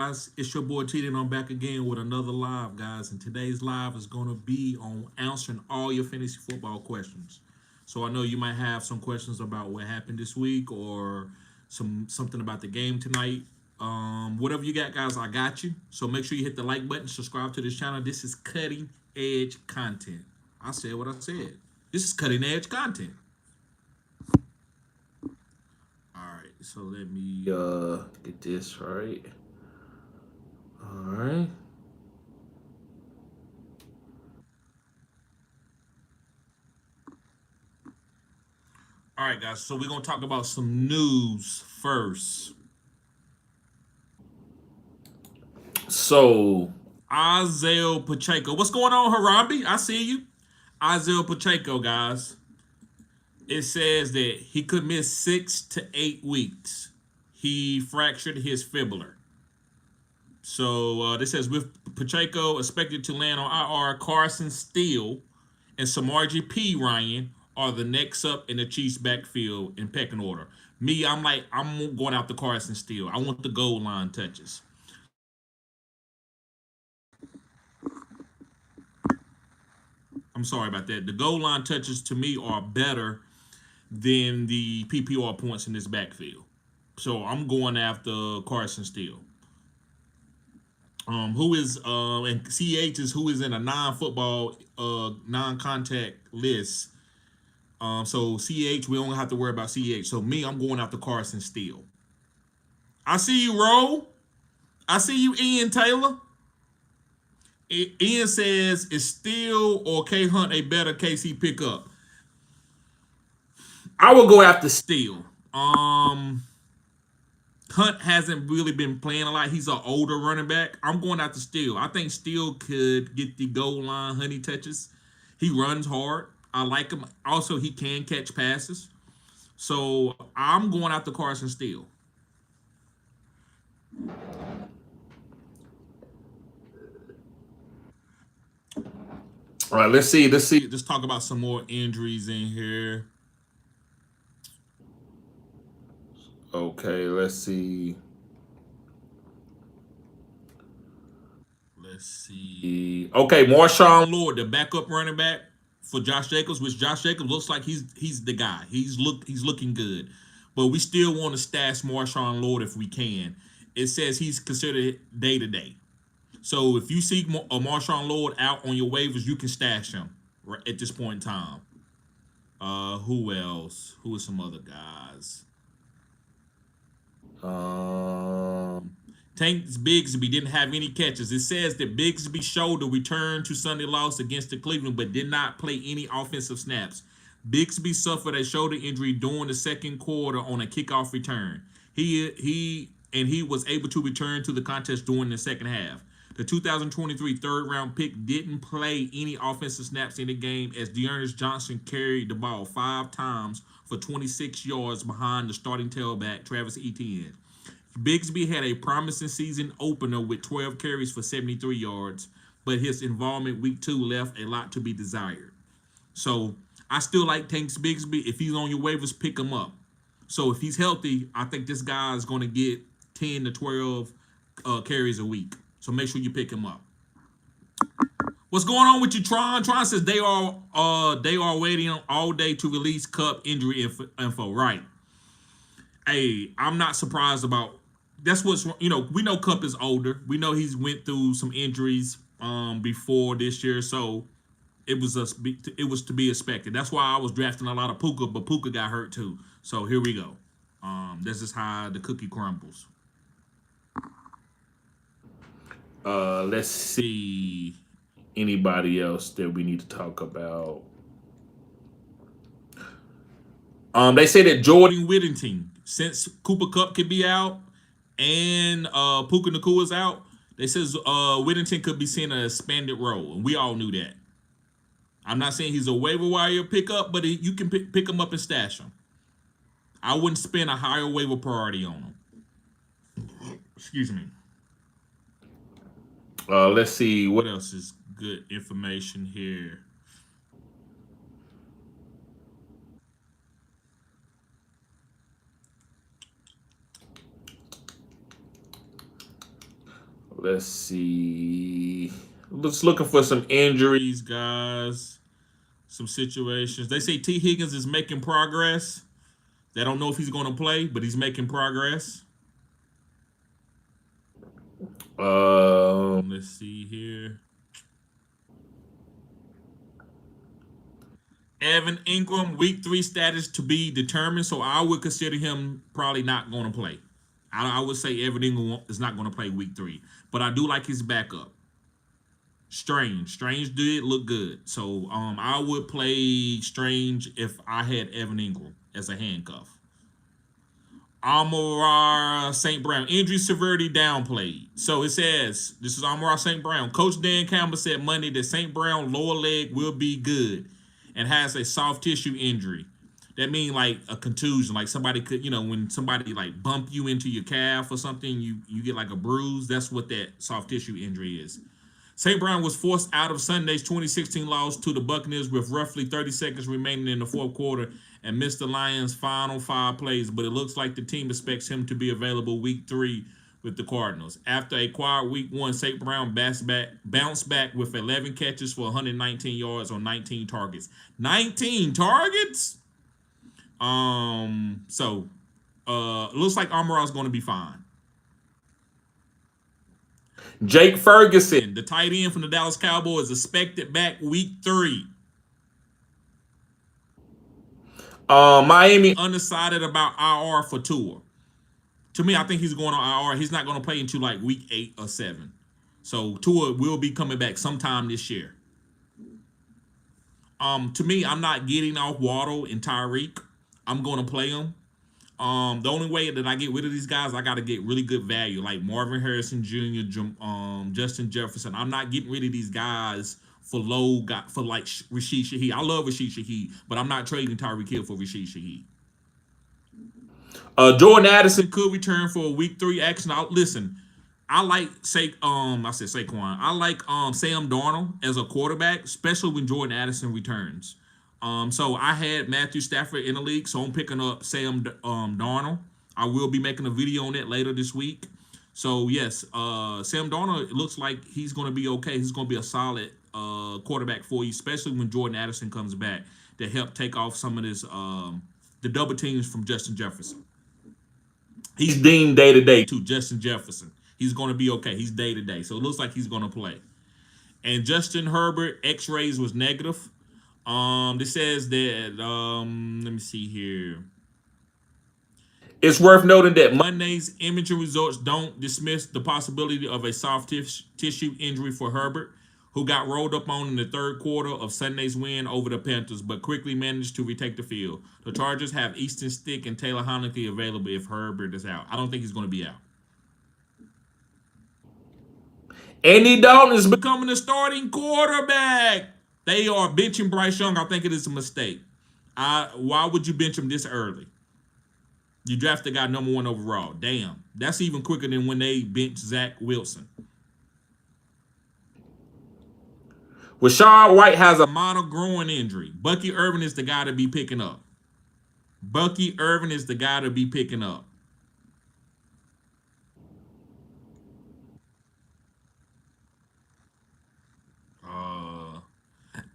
Guys, it's your boy T, and I'm back again with another live, guys. And today's live is going to be on answering all your fantasy football questions. So I know you might have some questions about what happened this week or something about the game tonight. Whatever you got, guys, I got you. So make sure you hit the like button, subscribe to this channel. This is cutting edge content. I said what I said. This is cutting edge content. All right, so let me get this right. All right. All right, guys. So we're gonna talk about some news first. So Isaiah Pacheco, what's going on, Harambe? I see you, Isaiah Pacheco, guys. It says that he could miss 6 to 8 weeks. He fractured his fibula. So this says with Pacheco expected to land on IR, Carson Steele and Samarji P. Ryan are the next up in the Chiefs backfield in pecking order. Me, I'm going out the Carson Steele. I want the goal line touches. I'm sorry about that. The goal line touches to me are better than the PPR points in this backfield. So I'm going after Carson Steele. Who is and CH is who is in a non-football non-contact list. So CH, we don't have to worry about CH. So me, I'm going after Carson Steele. I see you, Roll. I see you, Ian Taylor. Ian says, is Steele or K Hunt a better KC pickup? I will go after Steele. Hunt hasn't really been playing a lot. He's an older running back. I'm going after Steele. I think Steele could get the goal line honey touches. He runs hard. I like him. Also, he can catch passes. So I'm going after Carson Steele. All right, let's see. Let's talk about some more injuries in here. Okay, let's see. Let's see. Okay, Marshawn Lord, the backup running back for Josh Jacobs, which Josh Jacobs looks like he's the guy. He's looking good. But we still want to stash Marshawn Lord if we can. It says he's considered day to day. So if you see a Marshawn Lord out on your waivers, you can stash him right at this point in time. Who else? Who are some other guys? Tank Bigsby didn't have any catches. It says that Bigsby shoulder returned to Sunday loss against the Cleveland, but did not play any offensive snaps. Bigsby suffered a shoulder injury during the second quarter on a kickoff return. He was able to return to the contest during the second half. The 2023 third-round pick didn't play any offensive snaps in the game as Dearness Johnson carried the ball 5 times for 26 yards behind the starting tailback, Travis Etienne. Bigsby had a promising season opener with 12 carries for 73 yards, but his involvement week 2 left a lot to be desired. So I still like Tanks Bigsby. If he's on your waivers, pick him up. So if he's healthy, I think this guy is going to get 10 to 12 carries a week. So make sure you pick him up. What's going on with you, Tron? Tron says they are waiting all day to release Cup injury info. Right. Hey, I'm not surprised about. That's what's we know Cup is older. We know he's went through some injuries before this year, so it was to be expected. That's why I was drafting a lot of Puka, but Puka got hurt too. So here we go. This is how the cookie crumbles. Let's see anybody else that we need to talk about. They say that Jordan Whittington, since Cooper Kupp could be out and Puka Nacua is out, they says Whittington could be seeing an expanded role, and we all knew that. I'm not saying he's a waiver wire pickup, but you can pick him up and stash him. I wouldn't spend a higher waiver priority on him. Excuse me. Let's see what else is good information here. Let's see. Just looking for some injuries, guys. Some situations. They say T. Higgins is making progress. They don't know if he's going to play, but he's making progress. Let's see here. Evan Ingram, week 3 status to be determined. So I would consider him probably not going to play. I would say Evan Ingram is not going to play week 3. But I do like his backup. Strange did look good. So I would play Strange if I had Evan Ingram as a handcuff. Amon-Ra St. Brown, injury severity downplayed. So it says, this is Amon-Ra St. Brown. Coach Dan Campbell said Monday that St. Brown lower leg will be good and has a soft tissue injury. That means like a contusion, like somebody could, when somebody like bump you into your calf or something, you get like a bruise. That's what that soft tissue injury is. St. Brown was forced out of Sunday's 2016 loss to the Buccaneers with roughly 30 seconds remaining in the fourth quarter and missed the Lions' final 5 plays, but it looks like the team expects him to be available week 3 with the Cardinals. After a quiet week 1, St. Brown bounced back with 11 catches for 119 yards on 19 targets. 19 targets? So it looks like Amon-Ra is going to be fine. Jake Ferguson, the tight end from the Dallas Cowboys, expected back week 3. Miami undecided about IR for Tua. To me, I think he's going on IR. He's not going to play until like week 8 or 7. So Tua will be coming back sometime this year. To me, I'm not getting off Waddle and Tyreek. I'm going to play them. The only way that I get rid of these guys, I got to get really good value, like Marvin Harrison Jr., Justin Jefferson. I'm not getting rid of these guys for like Rashid Shaheed. I love Rashid Shaheed, but I'm not trading Tyreek Hill for Rashid Shaheed. Jordan Addison could return for a week 3 action. Listen, I like Saquon. I like Sam Darnold as a quarterback, especially when Jordan Addison returns. So I had Matthew Stafford in the league, so I'm picking up Sam Darnold. I will be making a video on that later this week. So yes, Sam Darnold, it looks like he's going to be okay. He's going to be a solid quarterback for you, especially when Jordan Addison comes back to help take off some of this the double teams from Justin Jefferson. He's deemed day-to-day too, Justin Jefferson. He's going to be okay. He's day-to-day, so it looks like he's going to play. And Justin Herbert, X-rays was negative. This says that, let me see here. It's worth noting that Monday's imaging results don't dismiss the possibility of a soft tissue injury for Herbert, who got rolled up on in the third quarter of Sunday's win over the Panthers, but quickly managed to retake the field. The Chargers have Easton Stick and Taylor Heinicke available if Herbert is out. I don't think he's going to be out. Andy Dalton is becoming the starting quarterback. They are benching Bryce Young. I think it is a mistake. Why would you bench him this early? You drafted a guy number 1 overall. Damn. That's even quicker than when they benched Zach Wilson. Rashad White has a minor groin injury. Bucky Irvin is the guy to be picking up. Bucky Irvin is the guy to be picking up.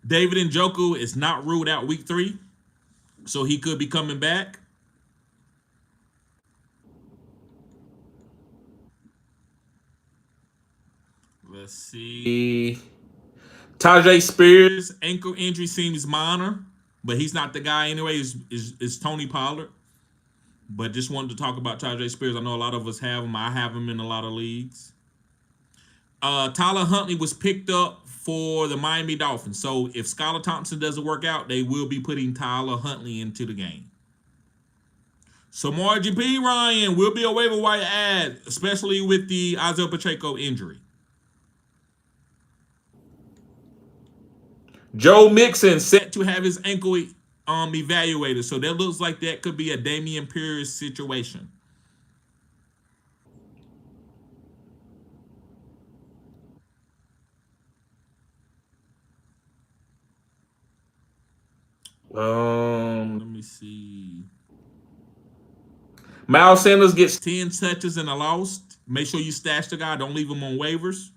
David Njoku is not ruled out week 3, so he could be coming back. Let's see. Tajay Spears' ankle injury seems minor, but he's not the guy anyway. Is Tony Pollard. But just wanted to talk about Tajay Spears. I know a lot of us have him. I have him in a lot of leagues. Tyler Huntley was picked up for the Miami Dolphins. So if Skylar Thompson doesn't work out, they will be putting Tyler Huntley into the game. So Margie P. Ryan will be a waiver wire ad, especially with the Isaiah Pacheco injury. Joe Mixon set to have his ankle evaluated. So that looks like that could be a Damian Pierce situation. Let me see. Miles Sanders gets 10 touches and a loss. Make sure you stash the guy. Don't leave him on waivers.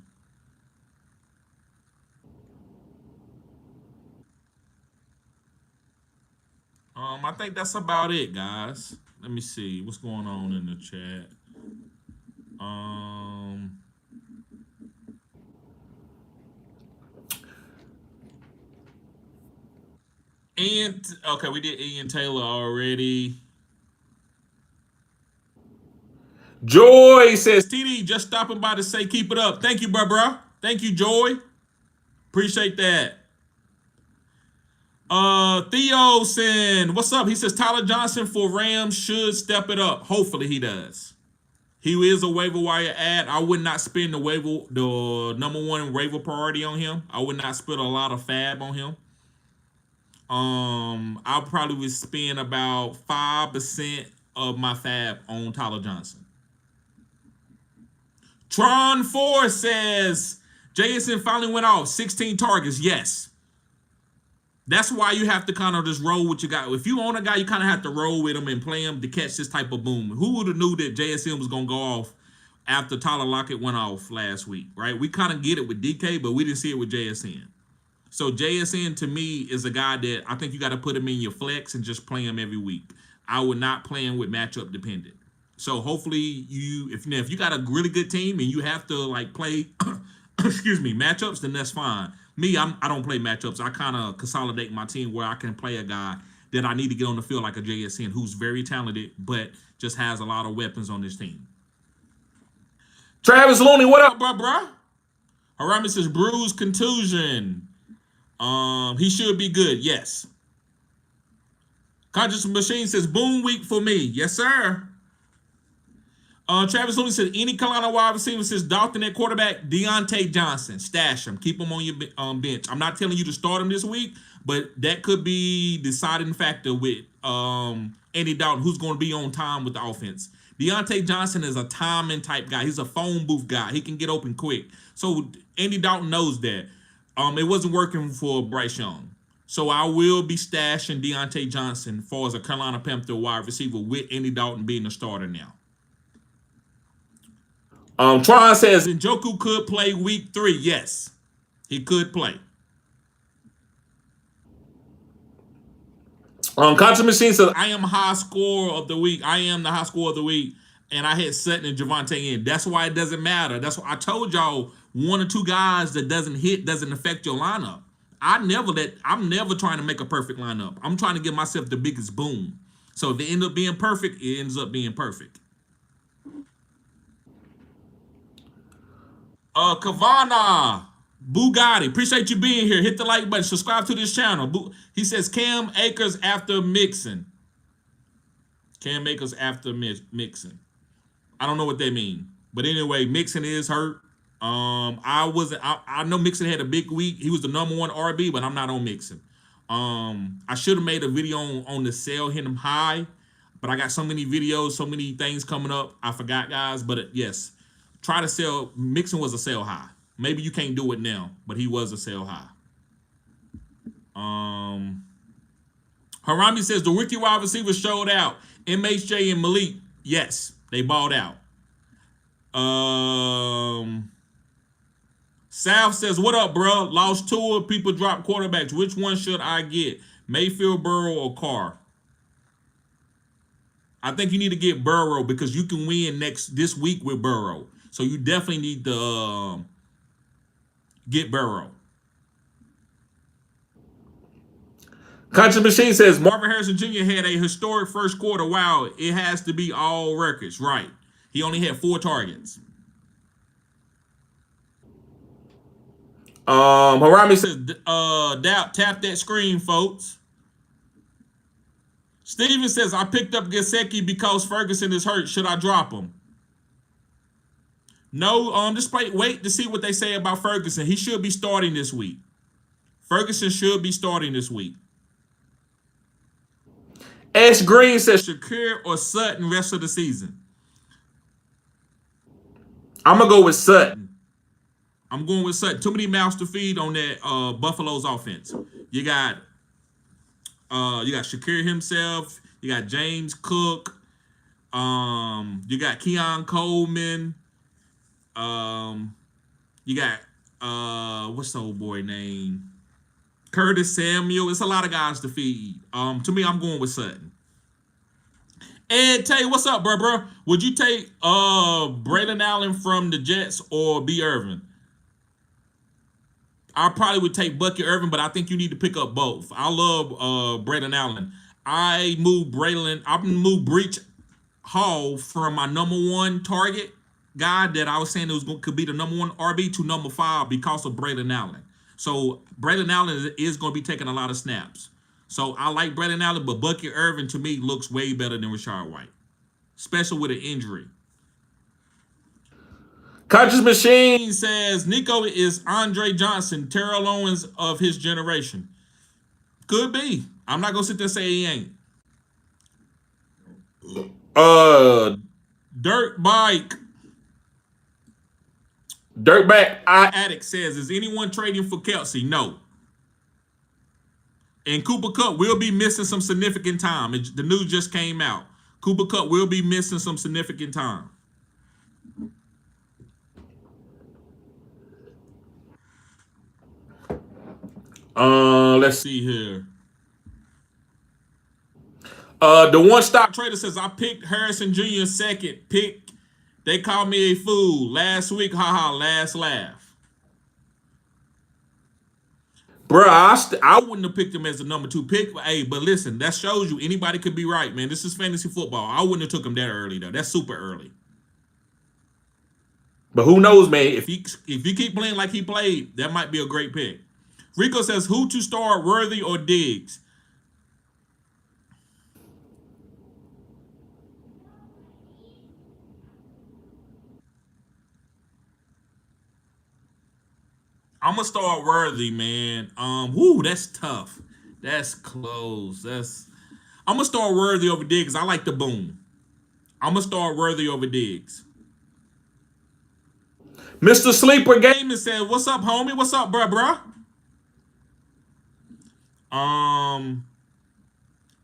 I think that's about it, guys. Let me see what's going on in the chat. Ian, okay, we did Ian Taylor already. Joy says, TD, just stopping by to say keep it up. Thank you, bro. Thank you, Joy. Appreciate that. Theo saying, what's up? He says Tyler Johnson for Rams should step it up. Hopefully he does. He is a waiver wire ad. I would not spend the number one waiver priority on him. I would not spend a lot of fab on him. I probably would spend about 5% of my fab on Tyler Johnson. Tron 4 says JSN finally went off 16 targets. Yes. That's why you have to kind of just roll with your guy. If you own a guy, you kind of have to roll with him and play him to catch this type of boom. Who would have knew that JSN was going to go off after Tyler Lockett went off last week, right? We kind of get it with DK, but we didn't see it with JSN. So JSN to me is a guy that I think you got to put him in your flex and just play him every week. I would not play him with matchup dependent. So hopefully if you got a really good team and you have to like play, excuse me, matchups, then that's fine. Me, I don't play matchups. I kind of consolidate my team where I can play a guy that I need to get on the field like a JSN who's very talented but just has a lot of weapons on this team. Travis Looney, what up, bro? Harami says bruise contusion. He should be good. Yes. Conscious Machine says boom week for me. Yes, sir. Travis Looney says any Carolina wide receiver says Dalton at quarterback, Deontay Johnson. Stash him. Keep him on your bench. I'm not telling you to start him this week, but that could be deciding factor with Andy Dalton, who's going to be on time with the offense. Deontay Johnson is a timing type guy. He's a phone booth guy. He can get open quick. So Andy Dalton knows that. It wasn't working for Bryce Young. So I will be stashing Deontay Johnson for as a Carolina Panther wide receiver with Andy Dalton being the starter now. Tron says Njoku could play week 3. Yes, he could play. Contra Machine says I am high score of the week. I am the high score of the week, and I had Sutton and Javonte in. That's why it doesn't matter. That's why I told y'all 1 or 2 guys that doesn't hit doesn't affect your lineup. I'm never trying to make a perfect lineup. I'm trying to give myself the biggest boom. So if it ends up being perfect, it ends up being perfect. Kavana Bugatti, appreciate you being here. Hit the like button. Subscribe to this channel. He says Cam Akers after Mixon. Cam Akers after Mixon. I don't know what they mean, but anyway, Mixon is hurt. I know Mixon had a big week. He was the number 1 RB, but I'm not on Mixon. I should have made a video on the sell him high, but I got so many videos, so many things coming up. I forgot, guys. But yes, try to sell. Mixon was a sell high. Maybe you can't do it now, but he was a sell high. Harami says the rookie wide receivers showed out. MHJ and Malik, yes, they balled out. South says, what up, bro? Lost 2 people drop quarterbacks. Which one should I get? Mayfield, Burrow, or Carr? I think you need to get Burrow because you can win this week with Burrow. So you definitely need to get Burrow. Conscious Machine says Marvin Harrison Jr. had a historic first quarter. Wow, it has to be all records. Right. He only had 4 targets. Harami says, tap that screen, folks. Steven says, I picked up Gesicki because Ferguson is hurt. Should I drop him? No, just wait to see what they say about Ferguson. He should be starting this week. Ferguson should be starting this week. Ash Green says Shakir or Sutton rest of the season. I'm going to go with Sutton. I'm going with Sutton. Too many mouths to feed on that Buffalo's offense. You got Shakir himself. You got James Cook. You got Keon Coleman. You got what's the old boy name? Curtis Samuel. It's a lot of guys to feed. To me, I'm going with Sutton. Ed Tay, what's up, bro? Would you take Braylon Allen from the Jets or B. Irvin? I probably would take Bucky Irvin, but I think you need to pick up both. I love Braylon Allen. I moved Breach Hall from my number one target guy that I was saying could be the number one RB to number 5 because of Braylon Allen. So Braylon Allen is going to be taking a lot of snaps. So I like Braylon Allen, but Bucky Irvin to me looks way better than Rashard White, especially with an injury. Conscious Machine says Nico is Andre Johnson, Terrell Owens of his generation. Could be. I'm not gonna sit there and say he ain't. Dirtback Addict says, is anyone trading for Kelsey? No. And Cooper Kupp will be missing some significant time. The news just came out. Cooper Kupp will be missing some significant time. Let's see here. The one stop trader says I picked Harrison Jr. second pick. They called me a fool last week. Haha, last laugh. Bruh, I wouldn't have picked him as the number 2 pick. Hey, but listen, that shows you anybody could be right, man. This is fantasy football. I wouldn't have took him that early, though. That's super early. But who knows, man? If you keep playing like he played, that might be a great pick. Rico says, who to start, Worthy or Diggs? I'm gonna start Worthy, man. That's tough. That's close. I'm gonna start Worthy over Diggs. I like the boom. I'm gonna start Worthy over Diggs. Mr. Sleeper Gaming said, "What's up, homie? What's up, bruh?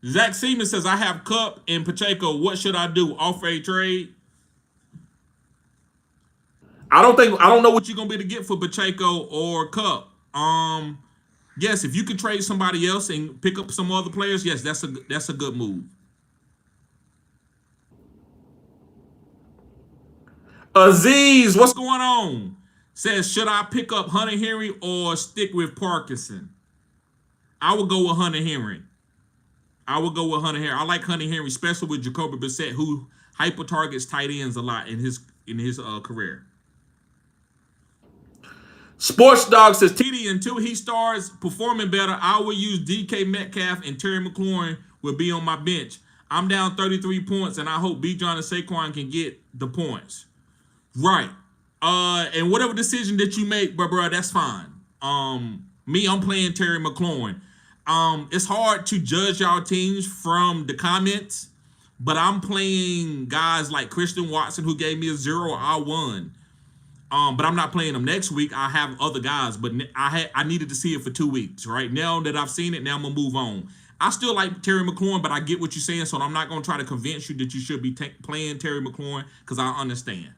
Zach Seaman says, I have Kupp and Pacheco. What should I do? Offer a trade? I don't know what you're gonna be able to get for Pacheco or Kupp. Yes, if you can trade somebody else and pick up some other players, yes, that's a good move. Aziz, what's going on? Says, should I pick up Hunter Henry or stick with Parkinson? I would go with Hunter Henry. I like Hunter Henry, especially with Jacoby Brissett, who hyper targets tight ends a lot in his career. Sports Dog says, TD, until he starts performing better, I will use DK Metcalf and Terry McLaurin will be on my bench. I'm down 33 points, and I hope Bijan and Saquon can get the points. Right. And whatever decision that you make, bro, that's fine. I'm playing Terry McLaurin. It's hard to judge y'all teams from the comments, but I'm playing guys like Christian Watson, who gave me a 0. I won. But I'm not playing them next week. I have other guys, but I needed to see it for 2 weeks. Right now that I've seen it, now I'm gonna move on. I still like Terry McLaurin, but I get what you're saying, so I'm not gonna try to convince you that you should be playing Terry McLaurin because I understand.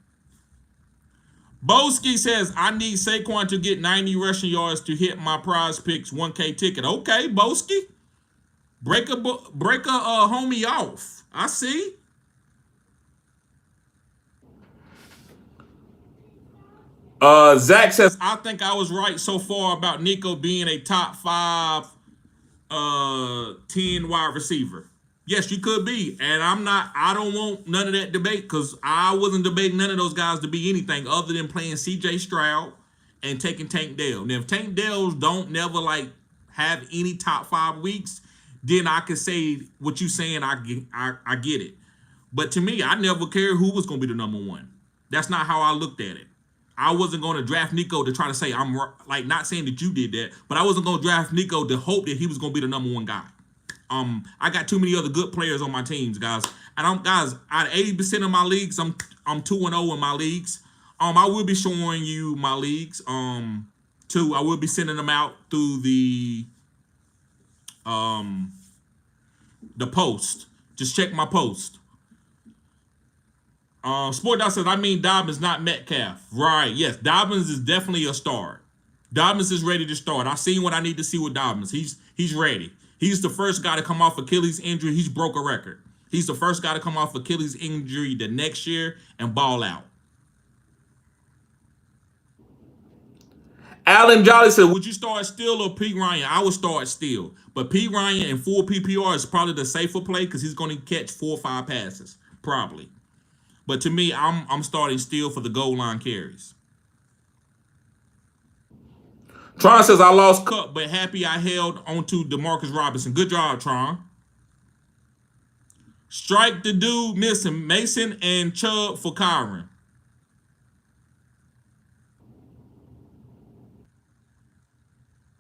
Boski says, I need Saquon to get 90 rushing yards to hit my prize picks 1K ticket. Okay, Boski. Break a homie off. I see. Zach says, I think I was right so far about Nico being a top 5 10 wide receiver. Yes, you could be. And I don't want none of that debate because I wasn't debating none of those guys to be anything other than playing CJ Stroud and taking Tank Dell. Now, if Tank Dells don't never have any top 5 weeks, then I could say what you saying, I get it. But to me, I never cared who was going to be the number 1. That's not how I looked at it. I wasn't going to draft Nico to try to say I'm not saying that you did that, but I wasn't going to draft Nico to hope that he was going to be the number 1 guy. I got too many other good players on my teams, guys. And out of 80% of my leagues, I'm 2-0 in my leagues. I will be showing you my leagues. Too. I will be sending them out through the post. Just check my post. Sport Dog says, I mean Dobbins, not Metcalf. Right. Yes, Dobbins is definitely a start. Dobbins is ready to start. I've seen what I need to see with Dobbins. He's ready. He's the first guy to come off Achilles injury. He's broke a record. He's the first guy to come off Achilles injury the next year and ball out. Alan Jolly said, would you start Steele or Pete Ryan? I would start Steele. But Pete Ryan in full PPR is probably the safer play because he's going to catch 4 or 5 passes. Probably. But to me, I'm starting Steele for the goal line carries. Tron says, I lost Cup, but happy I held onto DeMarcus Robinson. Good job, Tron. Strike the dude missing Mason and Chubb for Kyron.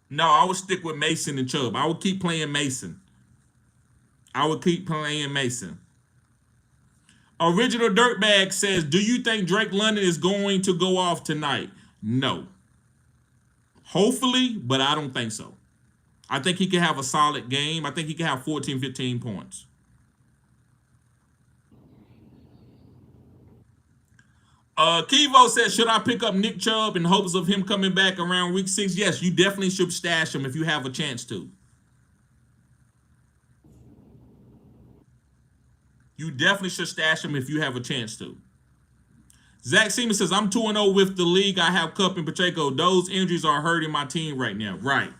No, I would stick with Mason and Chubb. I would keep playing Mason. Original Dirtbag says, do you think Drake London is going to go off tonight? No. Hopefully, but I don't think so. I think he can have a solid game. I think he can have 14, 15 points. Kivo says, should I pick up Nick Chubb in hopes of him coming back around week 6? Yes, you definitely should stash him if you have a chance to. You definitely should stash him if you have a chance to. Zach Seaman says, I'm 2-0 with the league. I have Cup and Pacheco. Those injuries are hurting my team right now. Right.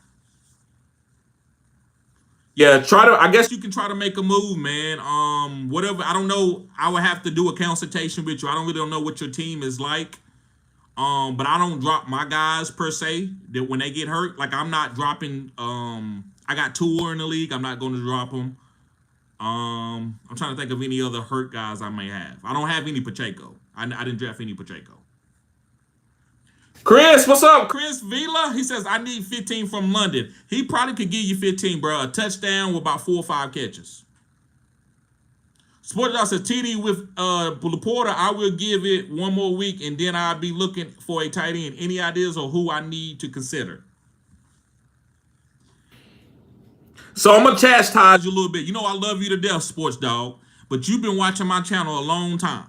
Yeah, I guess you can try to make a move, man. Whatever. I don't know. I would have to do a consultation with you. I don't really know what your team is like. But I don't drop my guys per se that when they get hurt. Like I'm not dropping. I got Tour in the league. I'm not going to drop them. I'm trying to think of any other hurt guys I may have. I don't have any Pacheco. I didn't draft any Pacheco. Chris, what's up? Chris Vila, he says, I need 15 from London. He probably could give you 15, bro. A touchdown with about 4 or 5 catches. Sports Dog says, TD with Laporta, I will give it one more week, and then I'll be looking for a tight end. Any ideas on who I need to consider? So I'm going to chastise you a little bit. You know I love you to death, Sports Dog, but you've been watching my channel a long time.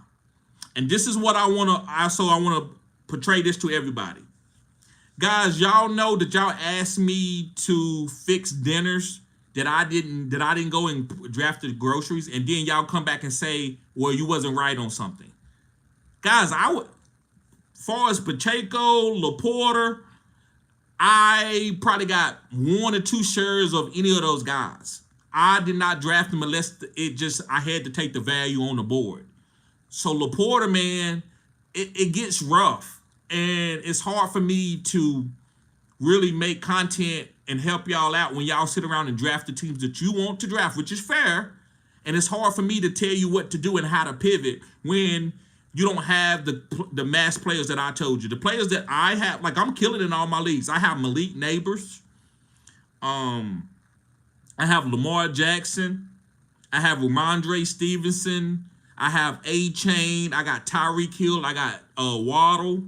And this is what I want to portray this to everybody. Guys, y'all know that y'all asked me to fix dinners that I didn't go and draft the groceries, and then y'all come back and say, well, you wasn't right on something. Guys, far as Pacheco, Laporta, I probably got 1 or 2 shares of any of those guys. I did not draft them unless I had to take the value on the board. So Laporta, man, it gets rough. And it's hard for me to really make content and help y'all out when y'all sit around and draft the teams that you want to draft, which is fair. And it's hard for me to tell you what to do and how to pivot when you don't have the mass players that I told you. The players that I have, like I'm killing in all my leagues. I have Malik Neighbors. I have Lamar Jackson. I have Ramondre Stevenson. I have A-Chain. I got Tyreek Hill. I got Waddle.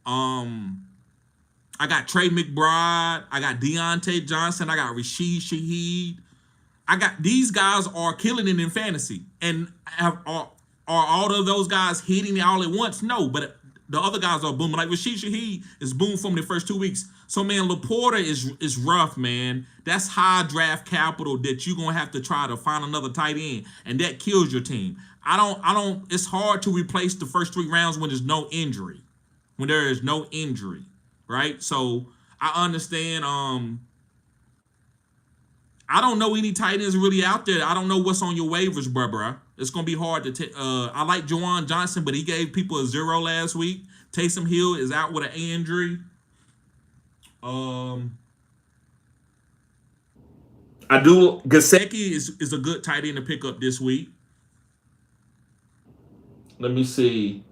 I got Trey McBride. I got Deontay Johnson. I got Rashid Shaheed. These guys are killing it in fantasy. And are all of those guys hitting it all at once? No, but the other guys are booming. Like Rashid Shaheed is boom from the first 2 weeks. So man, Laporta is rough, man. That's high draft capital that you're gonna have to try to find another tight end, and that kills your team. It's hard to replace the first 3 rounds when there's no injury. When there is no injury, right? So I understand. I don't know any tight ends really out there. I don't know what's on your waivers, bruh. It's gonna be hard to take. I like Juwan Johnson, but he gave people a 0 last week. Taysom Hill is out with an injury. Gesicki is a good tight end to pick up this week. Let me see.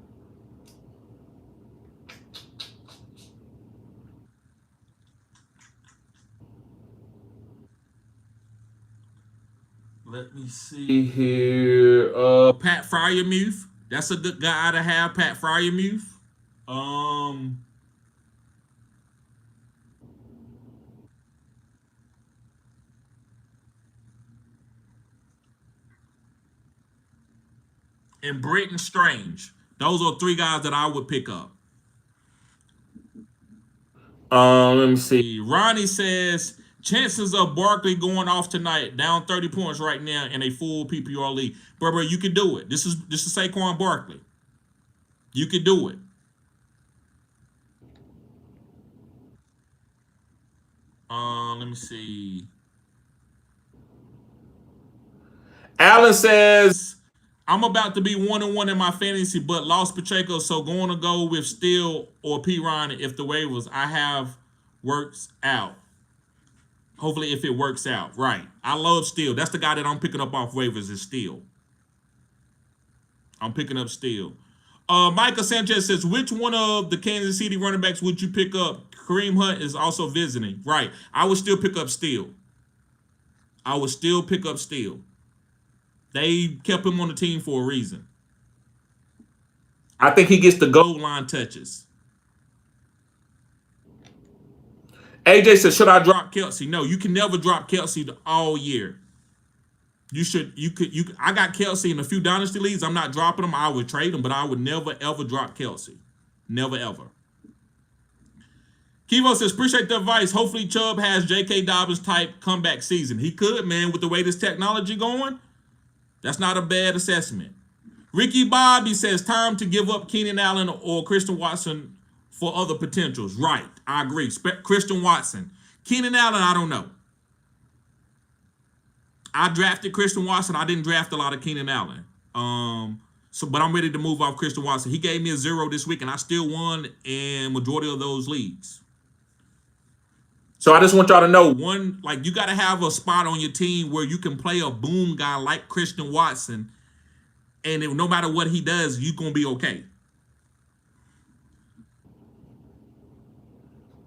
Let me see here. Pat Fryermuth. That's a good guy to have, Pat Fryermuth. And Britton Strange. Those are 3 guys that I would pick up. Let me see. Ronnie says chances of Barkley going off tonight, down 30 points right now in a full PPR league. Bro, you can do it. This is Saquon Barkley. You can do it. Let me see. Alan says, I'm about to be 1-1 in my fantasy, but lost Pacheco, so going to go with Steele or P. Ron if the waivers I have works out. Hopefully, if it works out. Right. I love Steele. That's the guy that I'm picking up off waivers is Steele. I'm picking up Steele. Michael Sanchez says, which one of the Kansas City running backs would you pick up? Kareem Hunt is also visiting. Right. I would still pick up Steele. I would still pick up Steele. They kept him on the team for a reason. I think he gets the Goal line touches. AJ says, should I drop Kelsey? No, you can never drop Kelsey all year. You could. I got Kelsey in a few dynasty leagues. I'm not dropping him. I would trade him, but I would never ever drop Kelsey. Never ever. Kivo says, appreciate the advice. Hopefully Chubb has J.K. Dobbins type comeback season. He could, man, with the way this technology going. That's not a bad assessment. Ricky Bobby says, time to give up Keenan Allen or Christian Watson for other potentials. Right, I agree. Christian Watson. Keenan Allen, I don't know. I drafted Christian Watson. I didn't draft a lot of Keenan Allen. But I'm ready to move off Christian Watson. He gave me a 0 this week, and I still won in majority of those leagues. So I just want y'all to know, one, like, you got to have a spot on your team where you can play a boom guy like Christian Watson, and no matter what he does, you're going to be okay.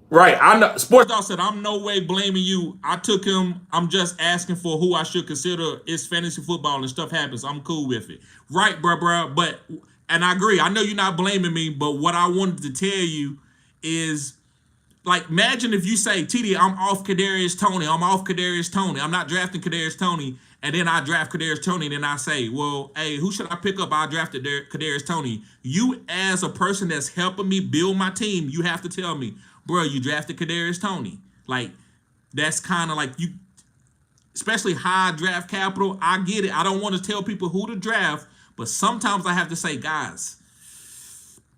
Right. I know. Sports Dog said, I'm no way blaming you. I took him. I'm just asking for who I should consider. It's fantasy football and stuff happens. I'm cool with it. Right, bro. But, and I agree. I know you're not blaming me, but what I wanted to tell you is, like, imagine if you say, TD, I'm off Kadarius Toney. I'm not drafting Kadarius Toney. And then I draft Kadarius Toney. And then I say, well, hey, who should I pick up? I drafted Kadarius Toney. You, as a person that's helping me build my team, you have to tell me, bro, you drafted Kadarius Toney. Like, that's kind of like you, especially high draft capital. I get it. I don't want to tell people who to draft, but sometimes I have to say, guys,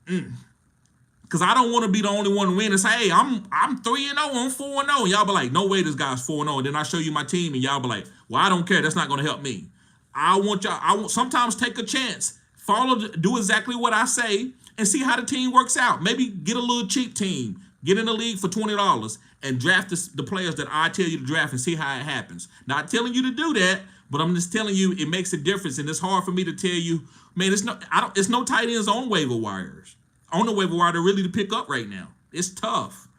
because I don't want to be the only one to win and say, hey, I'm 3-0, I'm 4-0. Y'all be like, no way this guy's 4-0. And then I show you my team and y'all be like, well, I don't care. That's not going to help me. I want sometimes take a chance. Do exactly what I say and see how the team works out. Maybe get a little cheap team. Get in the league for $20 and draft the players that I tell you to draft and see how it happens. Not telling you to do that, but I'm just telling you it makes a difference. And it's hard for me to tell you, man, it's no tight ends on waiver wires. On the waiver wire, they're really to pick up right now. It's tough.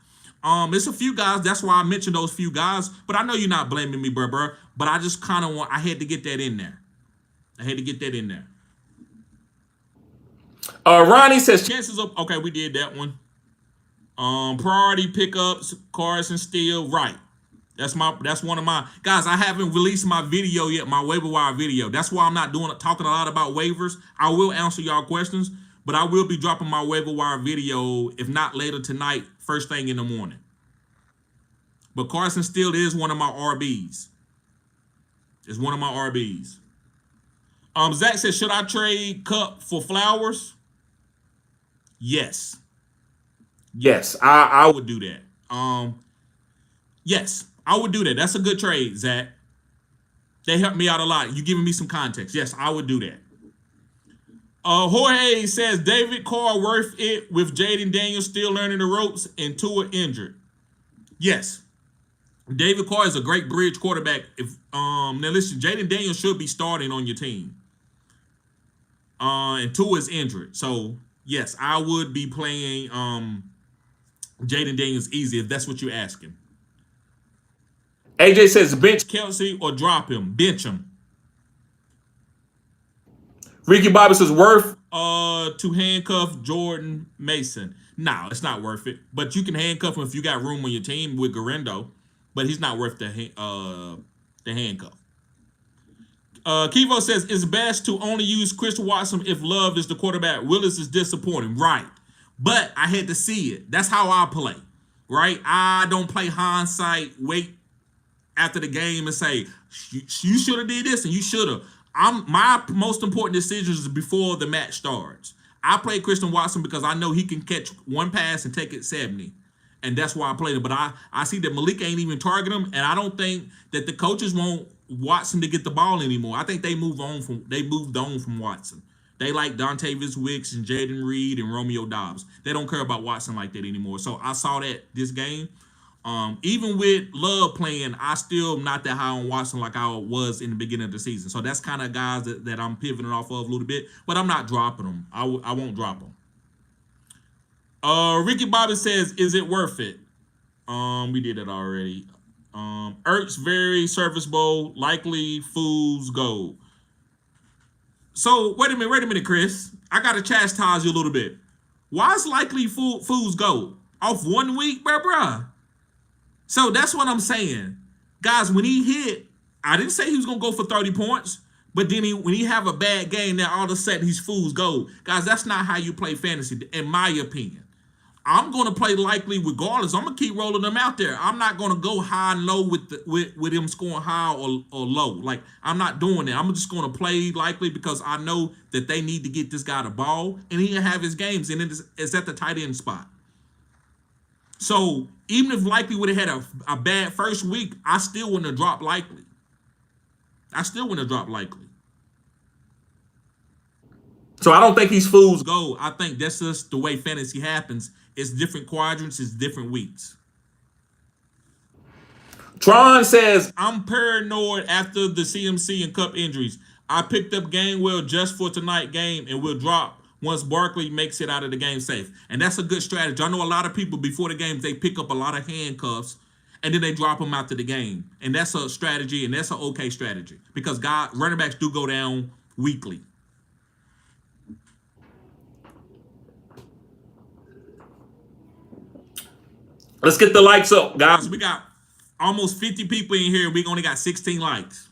It's a few guys. That's why I mentioned those few guys. But I know you're not blaming me, bro. But I just kind of I had to get that in there. Ronnie says, chances of, okay, we did that one. Priority pickups, Carson Steele, right. That's one of my guys. I haven't released my video yet, my waiver wire video. That's why I'm not talking a lot about waivers. I will answer y'all questions, but I will be dropping my waiver wire video, if not later tonight, first thing in the morning. But Carson Steele is one of my RBs. It's one of my RBs. Zach says, should I trade Cup for Flowers? Yes. Yes, I would do that. Yes, I would do that. That's a good trade, Zach. They helped me out a lot. You giving me some context. Yes, I would do that. Jorge says, David Carr worth it with Jaden Daniels still learning the ropes and Tua injured. Yes. David Carr is a great bridge quarterback. Now listen, Jaden Daniels should be starting on your team. And Tua is injured. So yes, I would be playing Jaden Daniels easy if that's what you're asking. AJ says bench Kelsey or drop him. Bench him. Ricky Bobby says worth to handcuff Jordan Mason. No, it's not worth it. But you can handcuff him if you got room on your team with Garendo. But he's not worth the handcuff. Kivo says it's best to only use Chris Watson if Love is the quarterback. Willis is disappointing, right? But I had to see it. That's how I play, right? I don't play hindsight, wait after the game and say you should have did this and you should have. My most important decisions is before the match starts. I play Christian Watson because I know he can catch one pass and take it 70. And that's why I played him. But I see that Malik ain't even target him, and I don't think that the coaches want Watson to get the ball anymore. I think they moved on from Watson. They like Dontavius Wicks and Jaden Reed and Romeo Dobbs. They don't care about Watson like that anymore. So I saw that this game. Even with Love playing, I still not that high on Watson like I was in the beginning of the season. So that's kind of guys that I'm pivoting off of a little bit, but I'm not dropping them. I won't drop them. Ricky Bobby says, is it worth it? We did it already. Ertz very serviceable, likely Fool's gold. So wait a minute, Chris. I gotta chastise you a little bit. Why is likely Fool's gold? Off 1 week, bruh. So that's what I'm saying. Guys, when he hit, I didn't say he was gonna go for 30 points, but then when he have a bad game, then all of a sudden he's Fool's gold. Guys, that's not how you play fantasy, in my opinion. I'm going to play likely regardless. I'm going to keep rolling them out there. I'm not going to go high and low with him scoring high or low. Like, I'm not doing that. I'm just going to play likely because I know that they need to get this guy the ball, and he'll have his games, and it's at the tight end spot. So even if likely would have had a bad first week, I still wouldn't have dropped likely. So I don't think he's Fool's gold. I think that's just the way fantasy happens. It's different quadrants. It's different weeks. Tron says, I'm paranoid after the CMC and Cup injuries. I picked up Gainwell just for tonight game and will drop once Barkley makes it out of the game safe. And that's a good strategy. I know a lot of people before the games, they pick up a lot of handcuffs and then they drop them out to the game. And that's a strategy, and that's an okay strategy because running backs do go down weekly. let's get the likes up, guys. We got almost 50 people in here. We only got 16 likes.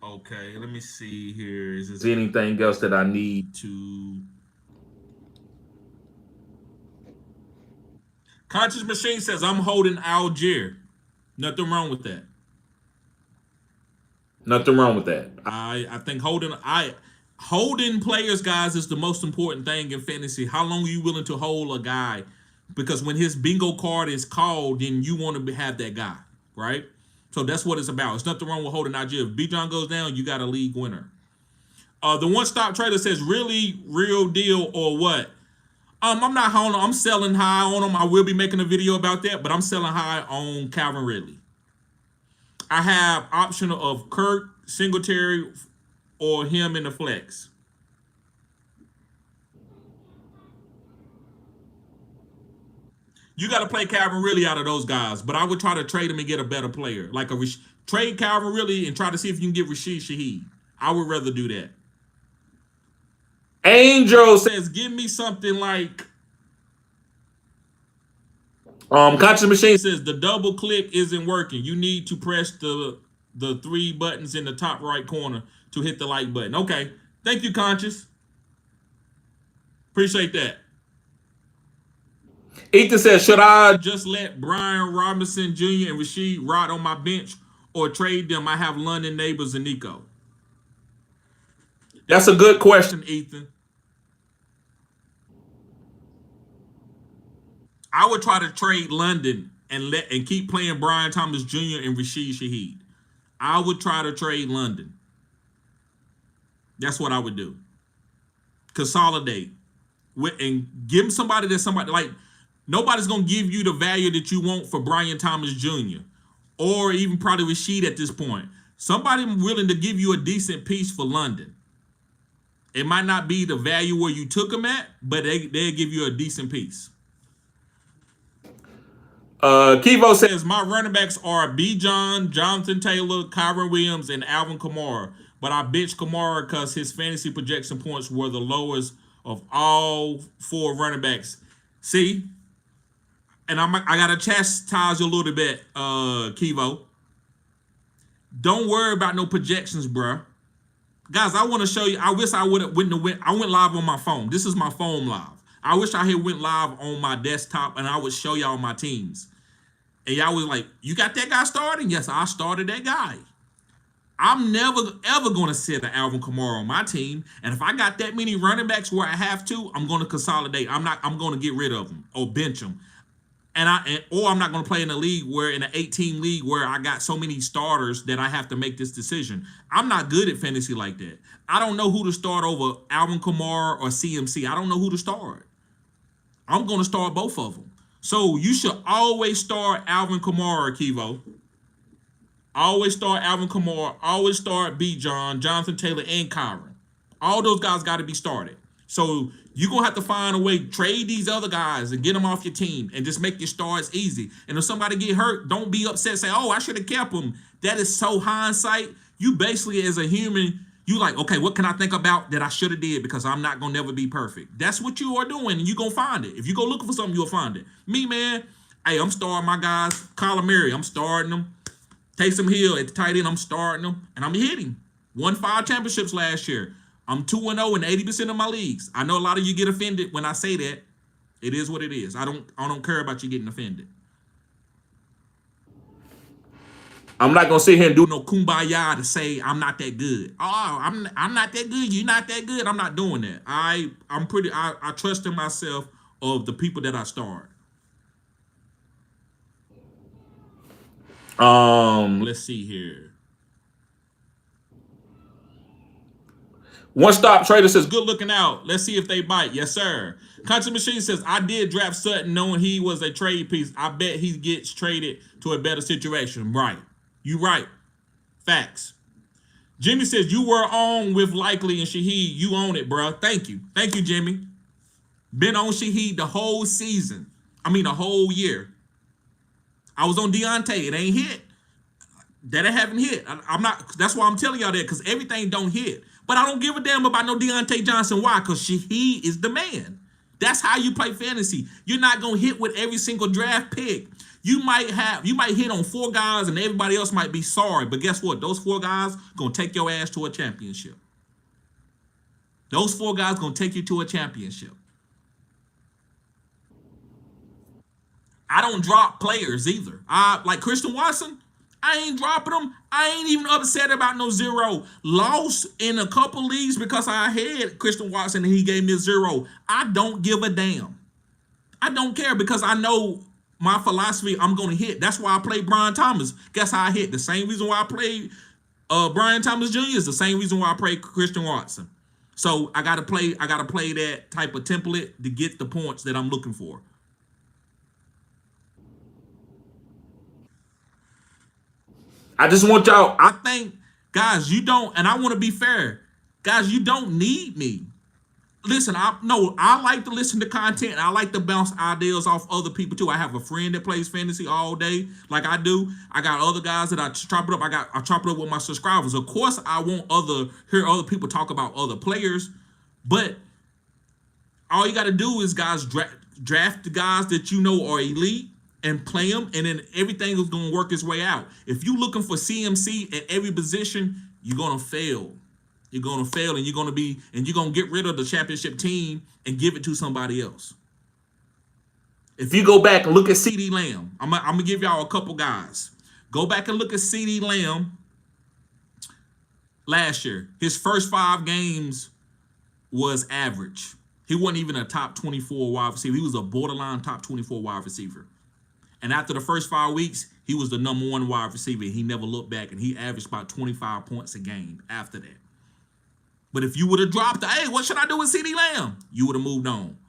Okay, let me see here. Is there anything else that I need to? Conscious Machine says, I'm holding Algier. Nothing wrong with that. Nothing wrong with that. I think holding players, guys, is the most important thing in fantasy. How long are you willing to hold a guy? Because when his bingo card is called, then you want to have that guy, right? So that's what it's about. It's nothing wrong with holding Algier. If B-John goes down, you got a league winner. The one-stop trader says, really, real deal or what? I'm not high on him. I'm selling high on him. I will be making a video about that, but I'm selling high on Calvin Ridley. I have option of Kirk, Singletary, or him in the flex. You got to play Calvin Ridley out of those guys, but I would try to trade him and get a better player. Like trade Calvin Ridley and try to see if you can get Rashid Shaheed. I would rather do that. Angel says, give me something like... Conscious Machine says, the double click isn't working. You need to press the 3 buttons in the top right corner to hit the like button. Okay. Thank you, Conscious. Appreciate that. Ethan says, should I just let Brian Robinson Jr. and Rashid rot on my bench or trade them? I have London Neighbors and Nico. That's a good question, Ethan. I would try to trade London and keep playing Brian Thomas Jr. and Rashid Shaheed. I would try to trade London. That's what I would do. Consolidate and give him somebody like nobody's gonna give you the value that you want for Brian Thomas Jr. or even probably Rashid at this point. Somebody willing to give you a decent piece for London. It might not be the value where you took him at, but they'll give you a decent piece. Kivo says, my running backs are B-John, Jonathan Taylor, Kyron Williams, and Alvin Kamara. But I bitched Kamara because his fantasy projection points were the lowest of all 4 running backs. See, and I gotta chastise you a little bit, Kivo. Don't worry about no projections, bruh. Guys, I want to show you. I wish I would have went. I went live on my phone. This is my phone live. I wish I had went live on my desktop and I would show y'all my teams. And y'all was like, "You got that guy starting?" Yes, I started that guy. I'm never ever going to sit an Alvin Kamara on my team. And if I got that many running backs where I have to, I'm going to consolidate. I'm going to get rid of them or bench them. Or I'm not going to play in a league where in an 18 league where I got so many starters that I have to make this decision. I'm not good at fantasy like that. I don't know who to start over Alvin Kamara or CMC. I don't know who to start. I'm going to start both of them. So you should always start Alvin Kamara, Kivo. Always start Alvin Kamara. Always start B. John, Jonathan Taylor, and Kyron. All those guys got to be started. So you're going to have to find a way, trade these other guys and get them off your team and just make your starts easy. And if somebody get hurt, don't be upset. Say, oh, I should have kept them. That is so hindsight. You basically, as a human, you like, okay, what can I think about that I should have did because I'm not going to never be perfect. That's what you are doing, and you're going to find it. If you go looking for something, you'll find it. Me, man, hey, I'm starting my guys. Kyler Murray, I'm starting them. Taysom Hill at the tight end, I'm starting them, and I'm hitting. Won 5 championships last year. I'm 2-0 in 80% of my leagues. I know a lot of you get offended when I say that. It is what it is. I don't care about you getting offended. I'm not gonna sit here and do no kumbaya to say I'm not that good. Oh, I'm not that good. You're not that good. I'm not doing that. I trust in myself of the people that I start. Let's see here. One Stop Trader says, good looking out. Let's see if they bite. Yes, sir. Country Machine says, I did draft Sutton knowing he was a trade piece. I bet he gets traded to a better situation. Right. You right. Facts. Jimmy says, you were on with Likely and Shaheed. You own it, bro. Thank you. Thank you, Jimmy. Been on Shaheed the whole season. I mean, the whole year. I was on Deontay. It ain't hit. That it haven't hit. I'm not. That's why I'm telling y'all that, because everything don't hit. But I don't give a damn about no Deontay Johnson. Why? Because he is the man. That's how you play fantasy. You're not gonna hit with every single draft pick. You might hit on 4 guys and everybody else might be sorry. But guess what? Those 4 guys gonna take your ass to a championship. Those 4 guys gonna take you to a championship. I don't drop players either. Like Christian Watson, I ain't dropping them. I ain't even upset about no 0. Lost in a couple leagues because I had Christian Watson and he gave me a 0. I don't give a damn. I don't care because I know my philosophy I'm going to hit. That's why I play Brian Thomas. Guess how I hit? The same reason why I played Brian Thomas Jr. is the same reason why I played Christian Watson. So I gotta play that type of template to get the points that I'm looking for. I just want y'all, I think, guys, you don't, and I want to be fair. Guys, you don't need me. Listen, I like to listen to content. I like to bounce ideas off other people too. I have a friend that plays fantasy all day, like I do. I got other guys that I chop it up. I chop it up with my subscribers. Of course, I want hear other people talk about other players, but all you got to do is, guys, draft the guys that you know are elite and play them, and then everything is going to work its way out. If you're looking for CMC at every position, you're going to fail. You're going to fail, and you're going to get rid of the championship team and give it to somebody else. If you go back and look at CeeDee Lamb, I'm going to give y'all a couple guys. Go back and look at CeeDee Lamb last year. His first 5 games was average. He wasn't even a top 24 wide receiver. He was a borderline top 24 wide receiver. And after the first 5 weeks, he was the number 1 wide receiver. He never looked back, and he averaged about 25 points a game after that. But if you would have dropped, hey, what should I do with CeeDee Lamb? You would have moved on.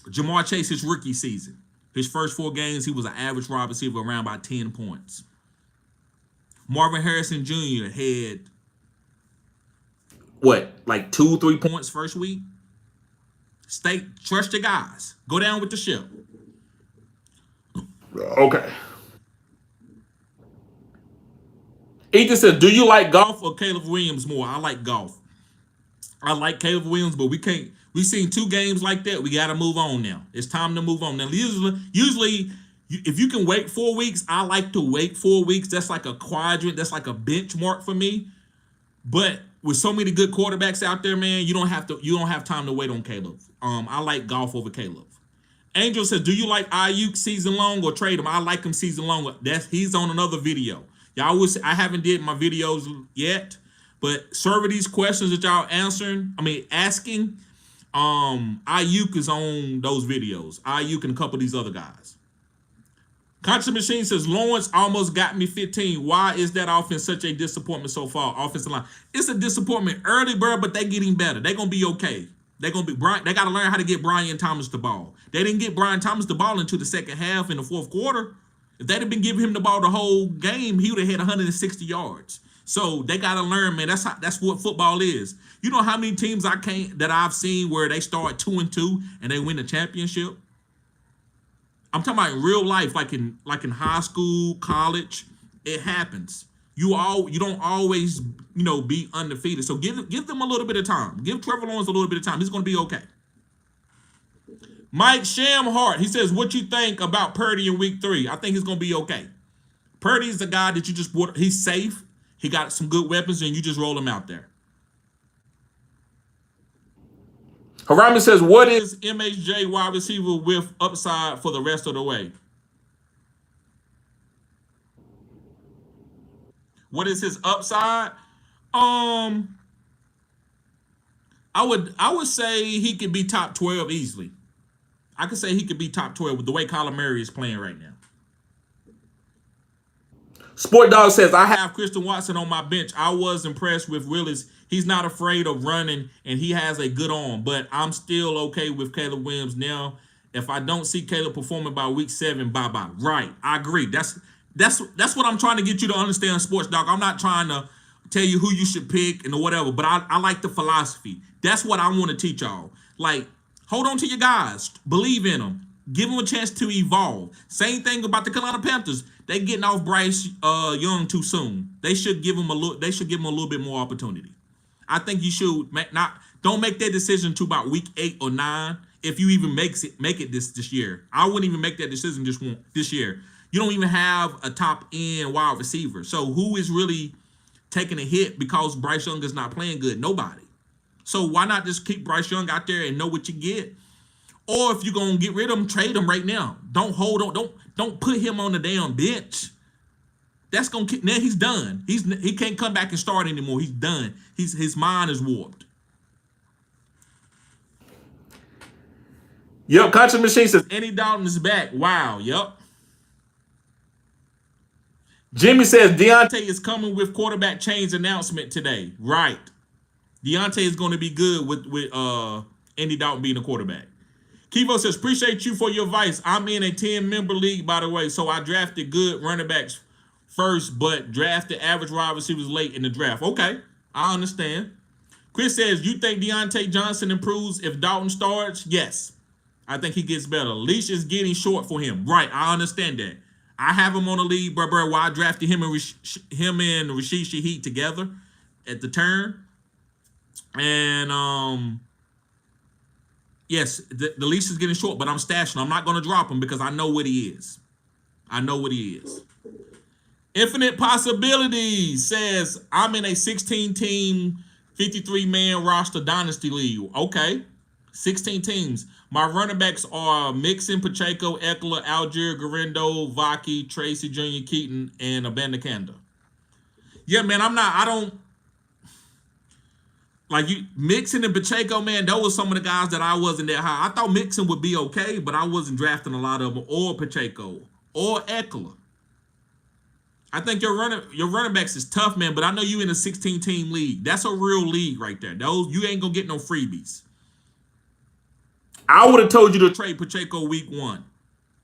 Jamar Chase, his rookie season. His first 4 games, he was an average wide receiver around about 10 points. Marvin Harrison Jr. had, like 2-3 points first week? Trust your guys. Go down with the ship. Okay. Ethan says, do you like golf or Caleb Williams more? I like golf. I like Caleb Williams, but we can't. We've seen 2 games like that. We got to move on now. It's time to move on. Now, usually, if you can wait 4 weeks, I like to wait 4 weeks. That's like a quadrant. That's like a benchmark for me. But with so many good quarterbacks out there, man, you don't have time to wait on Caleb. I like Goff over Caleb. Angel says, do you like Ayuk season long or trade him? I like him season long. He's on another video. Y'all I haven't did my videos yet, but serve these questions that y'all asking. Ayuk is on those videos. Ayuk and a couple of these other guys. Conscious Machine says, Lawrence almost got me 15. Why is that offense such a disappointment so far? Offensive line. It's a disappointment early, bro, but they getting better. They're gonna be okay. They got to learn how to get Brian Thomas the ball. They didn't get Brian Thomas the ball until the second half in the fourth quarter. If they'd have been giving him the ball the whole game, he would have had 160 yards. So they got to learn, man. That's what football is. You know how many teams that I've seen where they start 2-2 and they win the championship? I'm talking about in real life, like in high school, college. It happens. You don't always, be undefeated. So give them a little bit of time. Give Trevor Lawrence a little bit of time. He's going to be okay. Mike Shamhart, he says, what you think about Purdy in week 3? I think he's going to be okay. Purdy's the guy that you just bought. He's safe. He got some good weapons, and you just roll him out there. Harami says, what is MHJ wide receiver with upside for the rest of the way? What is his upside? I would say he could be top 12 easily. I could say he could be top 12 with the way Kyler Murray is playing right now. Sport Dog says, I have Christian Watson on my bench. I was impressed with Willis. He's not afraid of running, and he has a good arm. But I'm still okay with Caleb Williams now. If I don't see Caleb performing by week 7, bye-bye. Right, I agree. That's what I'm trying to get you to understand, Sports Dog. I'm not trying to tell you who you should pick and whatever, but I like the philosophy. That's what I want to teach y'all. Like, hold on to your guys. Believe in them. Give them a chance to evolve. Same thing about the Carolina Panthers. They getting off Bryce Young too soon. They should give him a little bit more opportunity. I think you should don't make that decision to about week 8 or 9 if you even make it this year. I wouldn't even make that decision this year. You don't even have a top end wide receiver. So who is really taking a hit because Bryce Young is not playing good? Nobody. So why not just keep Bryce Young out there and know what you get? Or if you're gonna get rid of him, trade him right now. Don't hold on. Don't put him on the damn bench. That's gonna keep. Now he's done. He can't come back and start anymore. He's done. His mind is warped. Yep, Conscious Machine says Andy Dalton is back. Wow. Yep. Jimmy says Deontay is coming with quarterback change announcement today. Right. Deontay is going to be good with Andy Dalton being a quarterback. Kivo says, appreciate you for your advice. I'm in a 10-member league, by the way, so I drafted good running backs first, but drafted average wide receivers late in the draft. Okay, I understand. Chris says, you think Deontay Johnson improves if Dalton starts? Yes. I think he gets better. Leash is getting short for him. Right, I understand that. I have him on the league, bro. Why I drafted him and Rashid Shaheed together at the turn. And yes, the leash is getting short, but I'm stashing him. I'm not going to drop him because I know what he is. I know what he is. Infinite Possibilities says, I'm in a 16-team, 53-man roster dynasty league. Okay, 16 teams. My running backs are Mixon, Pacheco, Eckler, Algier, Garendo, Vaki, Tracy, Jr., Keaton, and Abanikanda. Yeah, man, I don't like you. Mixon and Pacheco, man, those were some of the guys that I wasn't that high. I thought Mixon would be okay, but I wasn't drafting a lot of them, or Pacheco, or Eckler. I think your running backs is tough, man, but I know you in a 16-team league. That's a real league right there. You ain't gonna get no freebies. I would have told you to trade Pacheco week 1.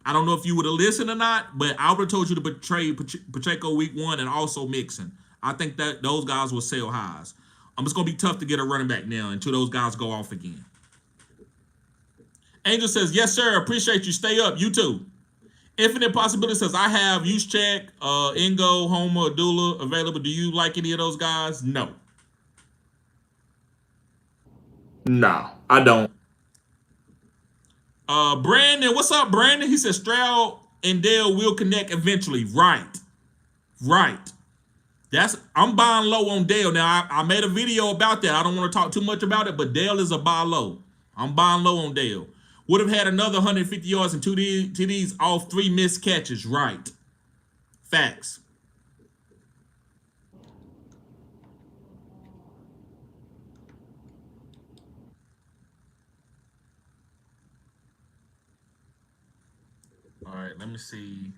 I don't know if you would have listened or not, but I would have told you to trade Pacheco week 1 and also Mixon. I think that those guys will sell highs. It's going to be tough to get a running back now until those guys go off again. Angel says, yes, sir. Appreciate you. Stay up. You too. Infinite Possibility says, I have Juszczyk, Ingo, Homer, Adula available. Do you like any of those guys? No. No, I don't. Brandon, what's up, Brandon? He says Stroud and Dale will connect eventually. Right. I'm buying low on Dale. Now I made a video about that. I don't want to talk too much about it, but Dale is a buy low. I'm buying low on Dale. Would have had another 150 yards and 2 TDs off 3 missed catches. Right. Facts. All right, let me see.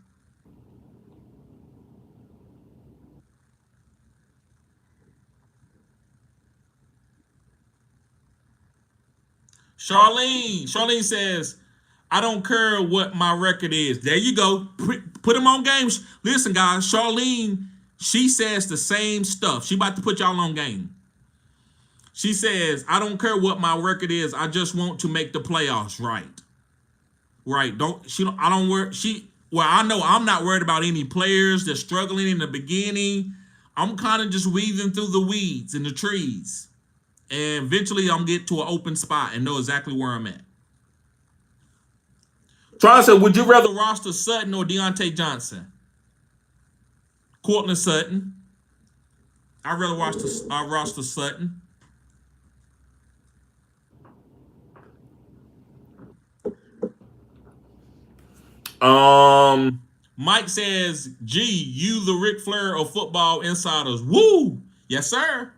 Charlene says, I don't care what my record is. There you go. Put him on games. Listen, guys, Charlene, she says the same stuff. She about to put y'all on game. She says, I don't care what my record is. I just want to make the playoffs. Right. I know I'm not worried about any players that's struggling in the beginning. I'm kind of just weaving through the weeds and the trees. And eventually I'm get to an open spot and know exactly where I'm at. Tron said, would you rather roster Sutton or Deontay Johnson? Courtland Sutton. I'd rather roster Sutton. Mike says, gee, you the Ric Flair of football insiders. Woo! Yes, sir.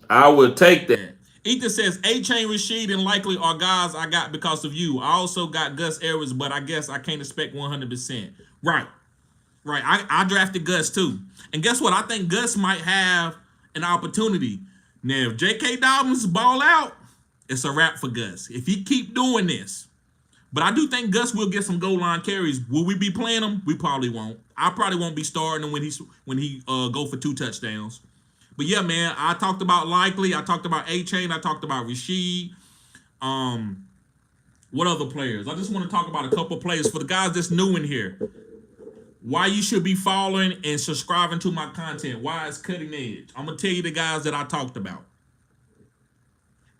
I would take that. Ethan says, A-Chain, Rashid, and Likely are guys I got because of you. I also got Gus Edwards, but I guess I can't expect 100%. Right. I drafted Gus too. And guess what? I think Gus might have an opportunity. Now, if J.K. Dobbins ball out, it's a wrap for Gus. If he keep doing this. But I do think Gus will get some goal line carries. Will we be playing him? We probably won't. I probably won't be starting him when he go for 2 touchdowns. But yeah, man, I talked about Likely. I talked about A-Chain. I talked about Rashid. What other players? I just want to talk about a couple players for the guys that's new in here. Why you should be following and subscribing to my content. Why it's cutting edge. I'm going to tell you the guys that I talked about.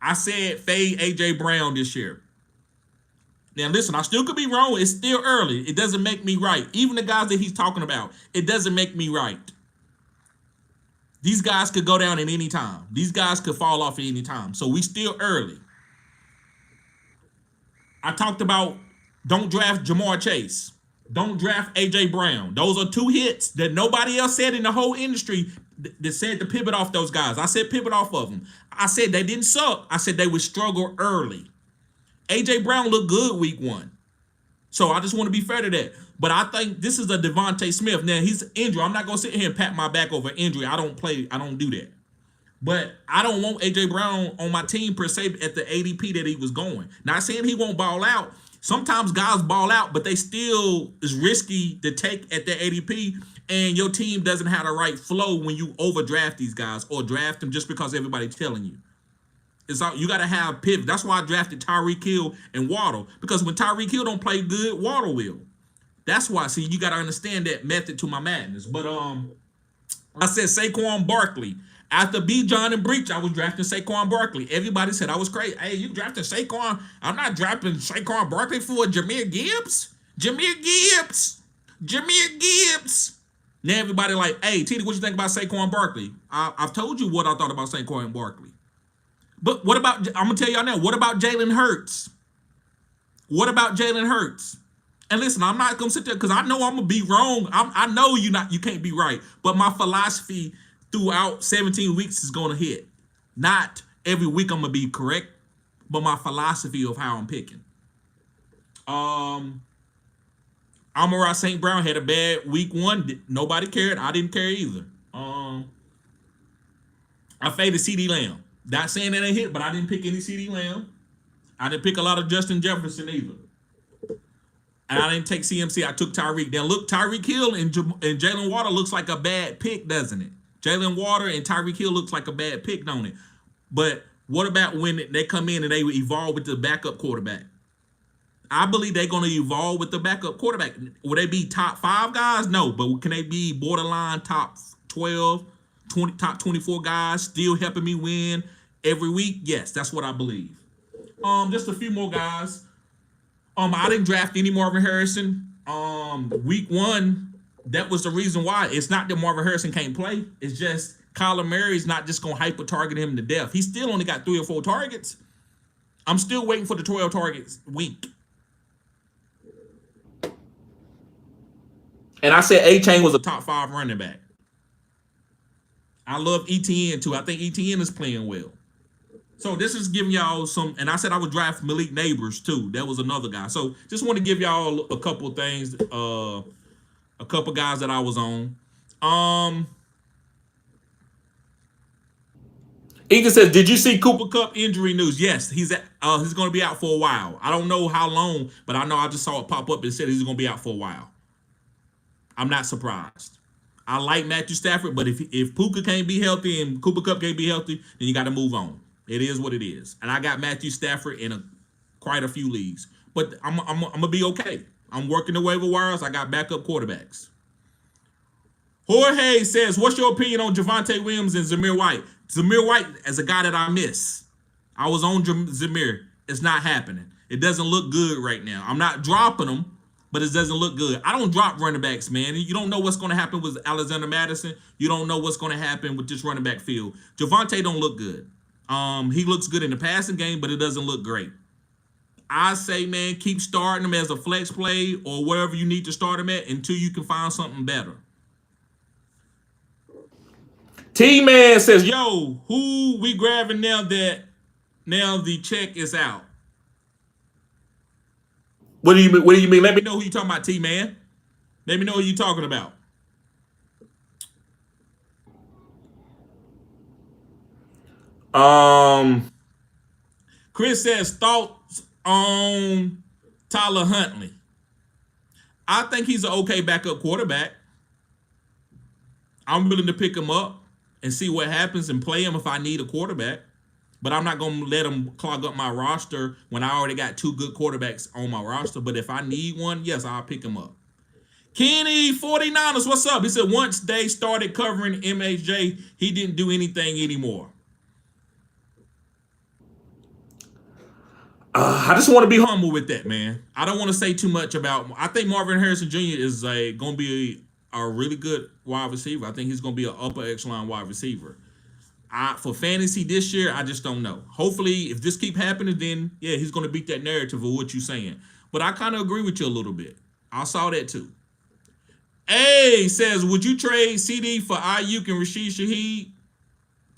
I said fade A.J. Brown this year. Now, listen, I still could be wrong. It's still early. It doesn't make me right. Even the guys that he's talking about, it doesn't make me right. These guys could go down at any time. These guys could fall off at any time. So we still early. I talked about don't draft Jamar Chase. Don't draft A.J. Brown. Those are 2 hits that nobody else said in the whole industry that said to pivot off those guys. I said pivot off of them. I said they didn't suck. I said they would struggle early. A.J. Brown looked good week 1. So I just want to be fair to that. But I think this is a Devontae Smith. Now, he's injured. I'm not going to sit here and pat my back over injury. I don't do that. But I don't want A.J. Brown on my team per se at the ADP that he was going. Not saying he won't ball out. Sometimes guys ball out, but they still is risky to take at the ADP. And your team doesn't have the right flow when you overdraft these guys or draft them just because everybody's telling you. You got to have pivot. That's why I drafted Tyreek Hill and Waddle. Because when Tyreek Hill don't play good, Waddle will. That's why. See, you got to understand that method to my madness. But I said Saquon Barkley. After Bijan and Breach, I was drafting Saquon Barkley. Everybody said I was crazy. Hey, you drafted Saquon? I'm not drafting Saquon Barkley for Jahmyr Gibbs. Jahmyr Gibbs. Now everybody like, hey, TD, what you think about Saquon Barkley? I've told you what I thought about Saquon Barkley. But what about, I'm going to tell y'all now, what about Jalen Hurts? And listen, I'm not going to sit there because I know I'm going to be wrong. I know you can't be right. But my philosophy throughout 17 weeks is going to hit. Not every week I'm going to be correct, but my philosophy of how I'm picking. Amon-Ra St. Brown had a bad week 1. Nobody cared. I didn't care either. I faded CeeDee Lamb. Not saying that ain't hit, but I didn't pick any CeeDee Lamb. I didn't pick a lot of Justin Jefferson either. And I didn't take CMC. I took Tyreek. Now, look, Tyreek Hill and Jalen Water looks like a bad pick, doesn't it? Jalen Water and Tyreek Hill looks like a bad pick, don't it? But what about when they come in and they evolve with the backup quarterback? I believe they're going to evolve with the backup quarterback. Will they be top 5 guys? No, but can they be borderline top 12, top 24 guys, still helping me win every week? Yes, that's what I believe. Just a few more guys. I didn't draft any Marvin Harrison. Week 1, that was the reason why. It's not that Marvin Harrison can't play. It's just Kyler Murray's not just gonna hyper target him to death. He still only got 3 or 4 targets. I'm still waiting for the 12 targets week. And I said A-Chain was a Top 5 running back. I love ETN too. I think ETN is playing well. So this is giving y'all some, and I said I would draft Malik Neighbors too. That was another guy. So just want to give y'all a couple things, a couple guys that I was on. Egan says, did you see Cooper? Cooper Kupp injury news. Yes, he's going to be out for a while. I don't know how long, but I know I just saw it pop up and said he's going to be out for a while. I'm not surprised. I like Matthew Stafford, but if Puka can't be healthy and Cooper Kupp can't be healthy, then you got to move on. It is what it is. And I got Matthew Stafford in quite a few leagues. But I'm going to be okay. I'm working the waiver wires. I got backup quarterbacks. Jorge says, what's your opinion on Javonte Williams and Zamir White? Zamir White as a guy that I miss. I was on Zamir. It's not happening. It doesn't look good right now. I'm not dropping him, but it doesn't look good. I don't drop running backs, man. You don't know what's going to happen with Alexander Madison. You don't know what's going to happen with this running back field. Javonte don't look good. He looks good in the passing game, but it doesn't look great. I say, man, keep starting him as a flex play or wherever you need to start him at until you can find something better. T-Man says, Yo, who we grabbing now that the check is out? what do you mean? Let Let me me know who you talking about, T-Man. Let me know who you talking about. Chris says, thoughts on Tyler Huntley. I think he's an okay backup quarterback. I'm willing to pick him up and see what happens and play him if I need a quarterback. But I'm not going to let him clog up my roster when I already got 2 good quarterbacks on my roster. But if I need one, yes, I'll pick him up. Kenny 49ers, what's up? He said once they started covering MHJ, he didn't do anything anymore. I just want to be Humble with that, man. I don't want to say too much about. I think Marvin Harrison Jr. is going to be a really good wide receiver. I think he's going to be an upper echelon wide receiver. For fantasy this year, I just don't know. Hopefully, if this keep happening, then yeah, he's going to beat that narrative of what you're saying. But I kind of agree with you a little bit. I saw that too. A says, would you trade CD for Ayuk and Rashid Shaheed?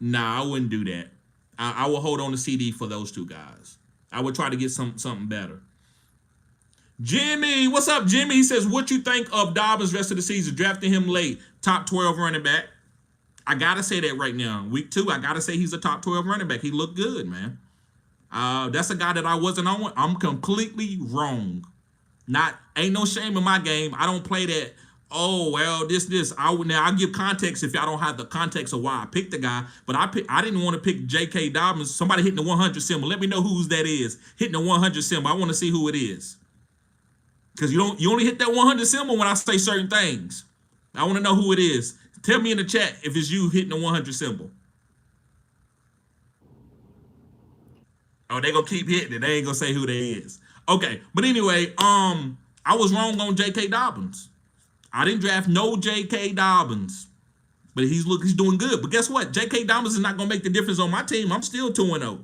Nah, I wouldn't do that. I will hold on to CD for those 2 guys. I would try to get something better. Jimmy, what's up, Jimmy? He says, what you think of Dobbins rest of the season? Drafting him late, top 12 running back. I got to say that right now. Week 2, I got to say he's a top 12 running back. He looked good, man. That's a guy that I wasn't on. I'm completely wrong. Ain't no shame in my game. I don't play that, oh, well, this. I'll give context if y'all don't have the context of why I picked the guy. But I didn't want to pick J.K. Dobbins. Somebody hitting the 100 symbol. Let me know whose that is. Hitting the 100 symbol. I want to see who it is. Because you only hit that 100 symbol when I say certain things. I want to know who it is. Tell me in the chat if it's you hitting the 100 symbol. Oh, they gonna keep hitting it. They ain't gonna say who they is. Okay, but anyway, I was wrong on J.K. Dobbins. I didn't draft no J.K. Dobbins, but he's doing good. But guess what? J.K. Dobbins is not gonna make the difference on my team. I'm still 2-0.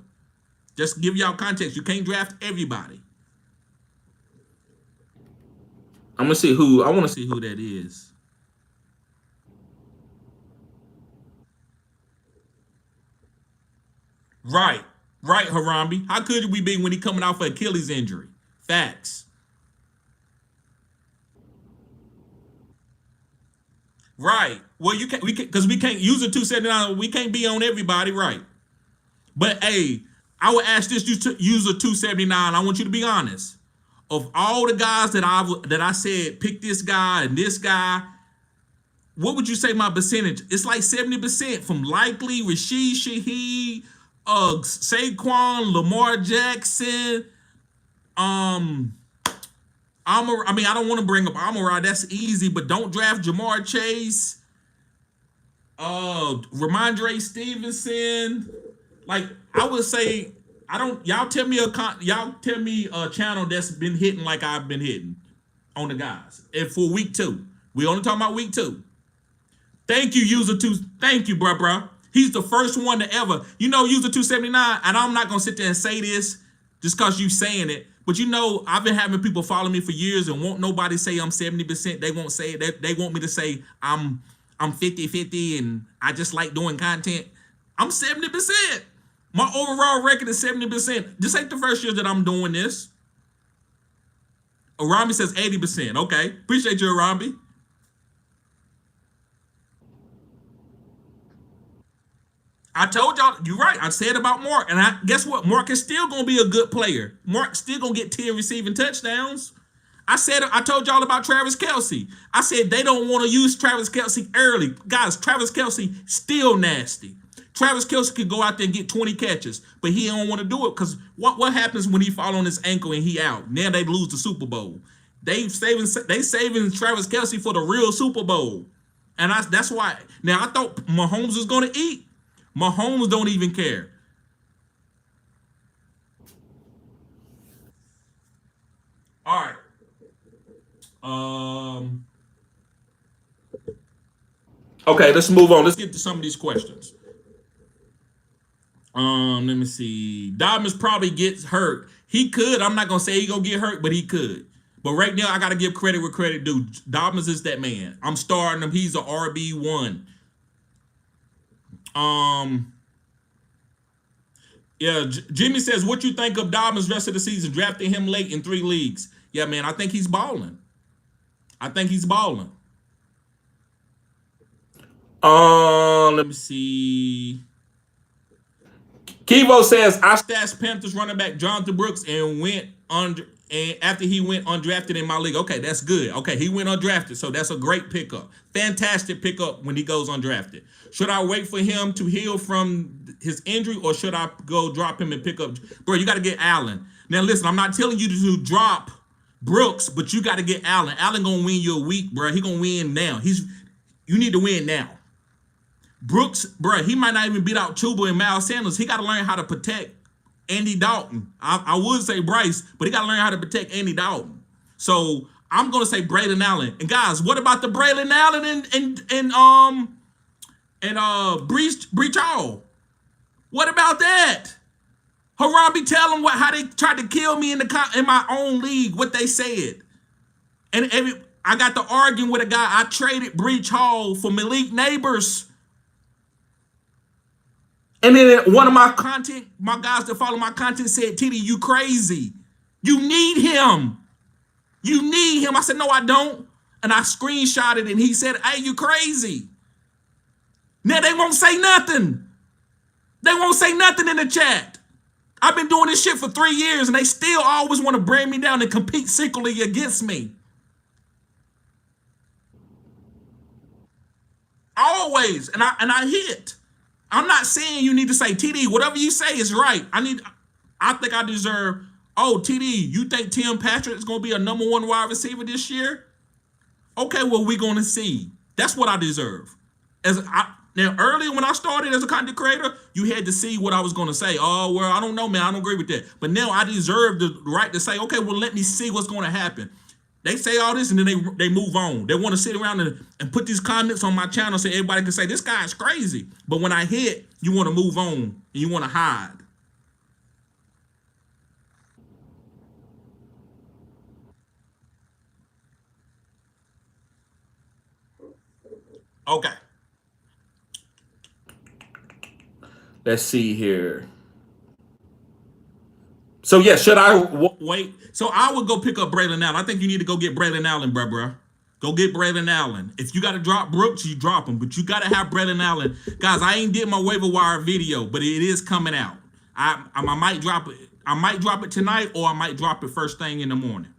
Just to give y'all context. You can't draft everybody. I want to see who that is. Right, Harambe. How could we be when he coming off an Achilles injury? Facts. Right. Well, we can't use a 279. We can't be on everybody, right? But hey, I would ask this user 279. I want you to be honest. Of all the guys that I said pick this guy and this guy, what would you say my percentage? It's like 70% from Likely, Rashid Shaheed, Saquon, Lamar Jackson. I don't want to bring up Amon-Ra. That's easy, but don't draft Jamar Chase. Ramondre Stevenson. Like I would say, I don't. Y'all tell me a channel that's been hitting like I've been hitting on the guys. And for week 2, we only talking about week 2. Thank you, user 2. Thank you, bruh. He's the first one to ever. User 279. And I'm not gonna sit there and say this just cause you saying it. But I've been having people follow me for years and won't nobody say I'm 70%. They won't say it. They want me to say I'm 50-50 and I just like doing content. I'm 70%. My overall record is 70%. This ain't the first year that I'm doing this. Arambi says 80%. Okay. Appreciate you, Arambi. I told y'all, you're right. I said about Mark. And guess what? Mark is still going to be a good player. Mark's still going to get 10 receiving touchdowns. I told y'all about Travis Kelce. I said they don't want to use Travis Kelce early. Guys, Travis Kelce still nasty. Travis Kelce could go out there and get 20 catches, but he don't want to do it because what happens when he fall on his ankle and he out? Now they lose the Super Bowl. They saving Travis Kelce for the real Super Bowl. And that's why. Now, I thought Mahomes was going to eat. Mahomes don't even care. All right. Okay, let's move on. Let's get to some of these questions. Let me see. Dobbins probably gets hurt. He could. I'm not gonna say he gonna get hurt, but he could. But right now, I gotta give credit where credit due. Dobbins is that man. I'm starting him. He's a RB1. Yeah. Jimmy says, "What you think of Dobbins rest of the season? Drafting him late in 3 leagues." Yeah, man. I think he's balling. Let me see. Kivo says I Stats Panthers running back Jonathan Brooks and after he went undrafted in my league. Okay, that's good. Okay, he went undrafted, so that's a great pickup. Fantastic pickup when he goes undrafted. Should I wait for him to heal from his injury, or should I go drop him and pick up? Bro, you got to get Allen. Now listen, I'm not telling you to drop Brooks, but you got to get Allen. Allen gonna win you a week, bro. He gonna win now. You need to win now. Brooks, bro, he might not even beat out Chuba and Miles Sanders. He got to learn how to protect Andy Dalton. I would say Bryce, but he got to learn how to protect Andy Dalton. So I'm gonna say Braylon Allen. And guys, what about the Braylon Allen and Breach Hall? What about that? Harambe, tell them how they tried to kill me in my own league. What they said, and I got to arguing with a guy. I traded Breach Hall for Malik Neighbors. And then one of my guys that follow my content said, "TD, you crazy. You need him. I said, "No, I don't." And I screenshotted it, and he said, "Hey, you crazy." Now they won't say nothing. They won't say nothing in the chat. I've been doing this shit for 3 years, and they still always want to bring me down and compete secretly against me. Always. And I hit. I'm not saying you need to say, "TD, whatever you say is right." I think I deserve, "TD, you think Tim Patrick is going to be a number 1 wide receiver this year?" Okay, well, we're going to see. That's what I deserve. Now, earlier when I started as a content creator, you had to see what I was going to say. "Oh, well, I don't know, man. I don't agree with that." But now I deserve the right to say, "Okay, well, let me see what's going to happen." They say all this and then they move on. They want to sit around and put these comments on my channel so everybody can say, "This guy's crazy." But when I hit, you want to move on and you want to hide. Okay. let's see here. So yeah, should I wait? So I would go pick up Braylon Allen. I think you need to go get Braylon Allen, bruh. Go get Braylon Allen. If you got to drop Brooks, you drop him. But you got to have Braylon Allen. Guys, I ain't did my waiver wire video, but it is coming out. I might drop it. I might drop it tonight, or I might drop it first thing in the morning.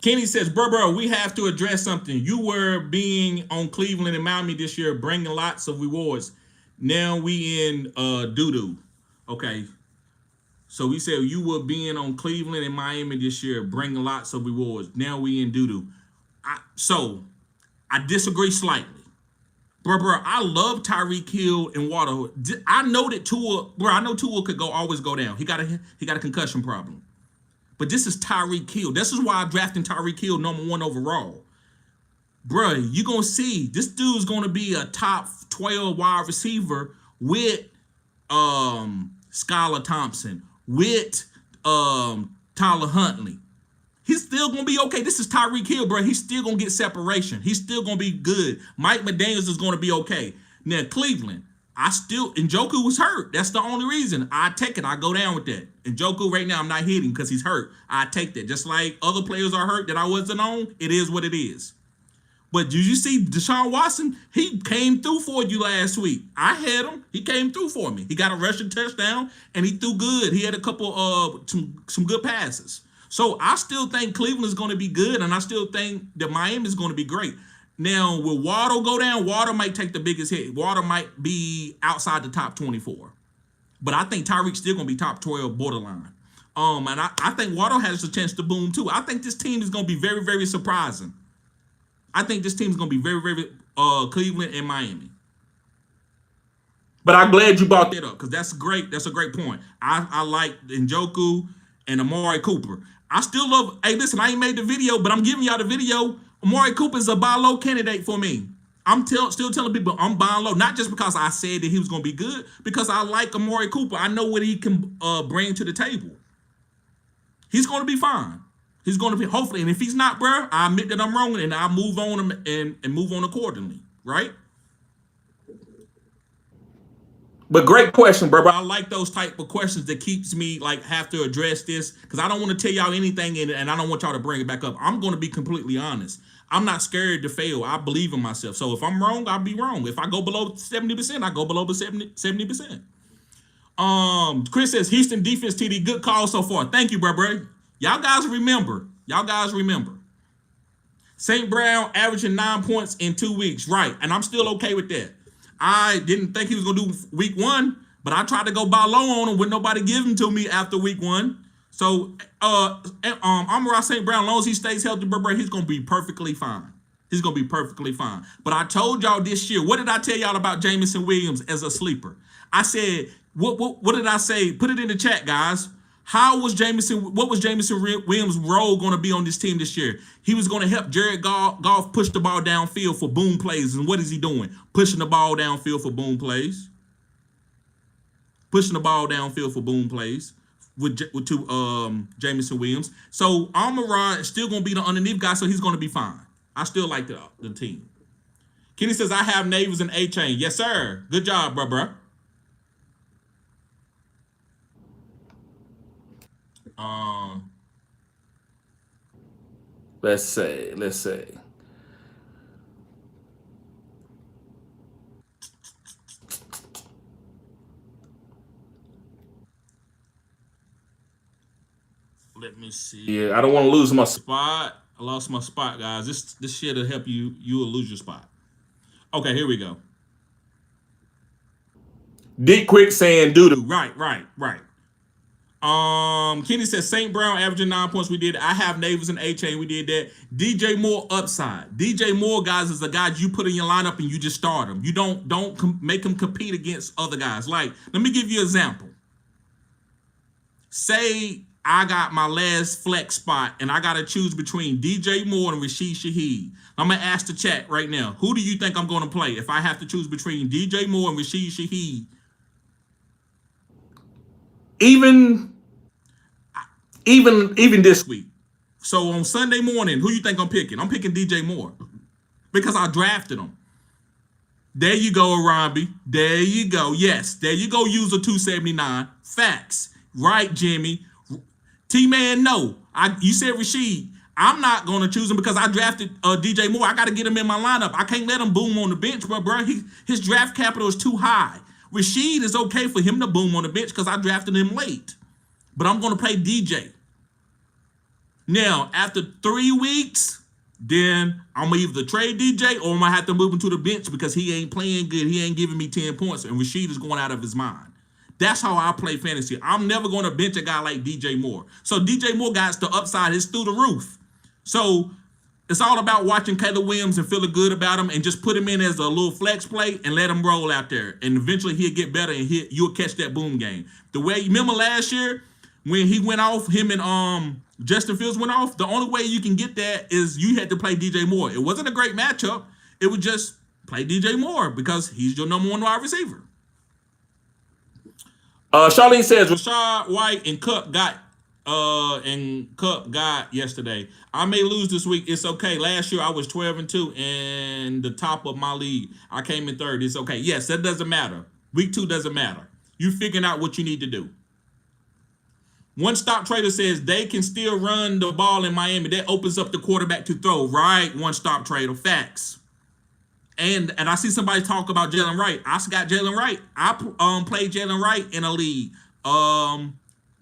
Kenny says, bro, we have to address something. You were being on Cleveland and Miami this year, bringing lots of rewards. Now we in doo-doo. Okay. So we said you were being on Cleveland and Miami this year, bringing lots of rewards. Now we in doo-doo. So I disagree slightly. Bro, I love Tyreek Hill and Waddle. I know that Tua could always go down. He got a concussion problem. But this is Tyreek Hill. This is why I'm drafting Tyreek Hill #1 overall. Bro, you're going to see this dude's going to be a top 12 wide receiver with Skylar Thompson, with Tyler Huntley. He's still going to be okay. This is Tyreek Hill, bro. He's still going to get separation. He's still going to be good. Mike McDaniels is going to be okay. Now, Cleveland, Njoku was hurt. That's the only reason. I take it. I go down with that. Njoku right now, I'm not hitting because he's hurt. I take that. Just like other players are hurt that I wasn't on, it is what it is. But did you see Deshaun Watson? He came through for you last week. I had him. He came through for me. He got a rushing touchdown, and he threw good. He had a couple some good passes. So I still think Cleveland is going to be good, and I still think that Miami is going to be great. Now, will Waddle go down? Waddle might take the biggest hit. Waddle might be outside the top 24. But I think Tyreek's still going to be top 12 borderline. And I think Waddle has a chance to boom, too. I think this team is going to be very, very surprising. I think this team is going to be very, very Cleveland and Miami. But I'm glad you brought that up because that's great. That's a great point. I like Njoku and Amari Cooper. I still love, hey, listen, I ain't made the video, but I'm giving y'all the video. Amari Cooper is a buy low candidate for me. I'm still telling people I'm buying low, not just because I said that he was going to be good, because I like Amari Cooper. I know what he can bring to the table. He's going to be fine. He's going to be, hopefully, and if he's not, bro, I admit that I'm wrong, and I move on and move on accordingly, right? But great question, bro. I like those type of questions that keeps me like have to address this because I don't want to tell y'all anything and I don't want y'all to bring it back up. I'm going to be completely honest. I'm not scared to fail. I believe in myself. So if I'm wrong, I'll be wrong. If I go below 70%, I go below the 70%. Chris says Houston defense TD, good call so far. Thank you, bro. Y'all guys remember. St. Brown averaging 9 points in 2 weeks. Right. And I'm still okay with that. I didn't think he was going to do week 1, but I tried to go buy low on him when nobody gave him to me after week 1. So, Amon-Ra St. Brown, as long as he stays healthy, bro, he's going to be perfectly fine. He's going to be perfectly fine. But I told y'all this year, what did I tell y'all about Jameson Williams as a sleeper? I said, what did I say? Put it in the chat, guys. What was Jameson Williams' role going to be on this team this year? He was going to help Jared Goff push the ball downfield for boom plays. And what is he doing? Pushing the ball downfield for boom plays. With Jameson Williams. So Amon-Ra is still going to be the underneath guy, so he's going to be fine. I still like the team. Kenny says, I have Navers and A-Chain. Yes, sir. Good job, bro. Let's see. Let me see. Yeah, I don't want to lose my spot. I lost my spot, guys. This shit will help you. You will lose your spot. Okay, here we go. Dick Quick saying doo-doo. Right. Kenny says St. Brown averaging 9 points. We did. I have Navers and A-Chain. We did that. DJ Moore upside. DJ Moore, guys, is the guy you put in your lineup and you just start him. You don't make him compete against other guys. Like, let me give you an example. Say I got my last flex spot and I got to choose between DJ Moore and Rashid Shaheed. I'm going to ask the chat right now. Who do you think I'm going to play if I have to choose between DJ Moore and Rashid Shaheed? Even this week. So on Sunday morning, who you think I'm picking? I'm picking DJ Moore because I drafted him. There you go, Arambi. There you go. Yes, there you go, user 279. Facts. Right, Jimmy. T-Man, no. You said Rashid. I'm not going to choose him because I drafted DJ Moore. I got to get him in my lineup. I can't let him boom on the bench, bro. His draft capital is too high. Rashid is okay for him to boom on the bench because I drafted him late. But I'm going to play DJ. Now, after 3 weeks, then I'm going to either trade DJ or I'm going to have to move him to the bench because he ain't playing good. He ain't giving me 10 points, and Rashid is going out of his mind. That's how I play fantasy. I'm never going to bench a guy like DJ Moore. So DJ Moore got the upside is through the roof. So It's all about watching Caleb Williams and feeling good about him and just put him in as a little flex play and let him roll out there. And eventually he'll get better and you'll catch that boom game. The way, remember last year when he went off, him and Justin Fields went off, the only way you can get that is you had to play DJ Moore. It wasn't a great matchup. It was just play DJ Moore because he's your number one wide receiver. Charlene says Rashad White and Cup got yesterday. I may lose this week. It's okay. Last year I was 12-2 and the top of my league. I came in third. It's okay. Yes, that doesn't matter. Week 2 doesn't matter. You figuring out what you need to do. One Stop Trader says they can still run the ball in Miami. That opens up the quarterback to throw. Right, One Stop Trader. Facts. And I see somebody talk about Jalen Wright. I got Jalen Wright. I played Jalen Wright in a league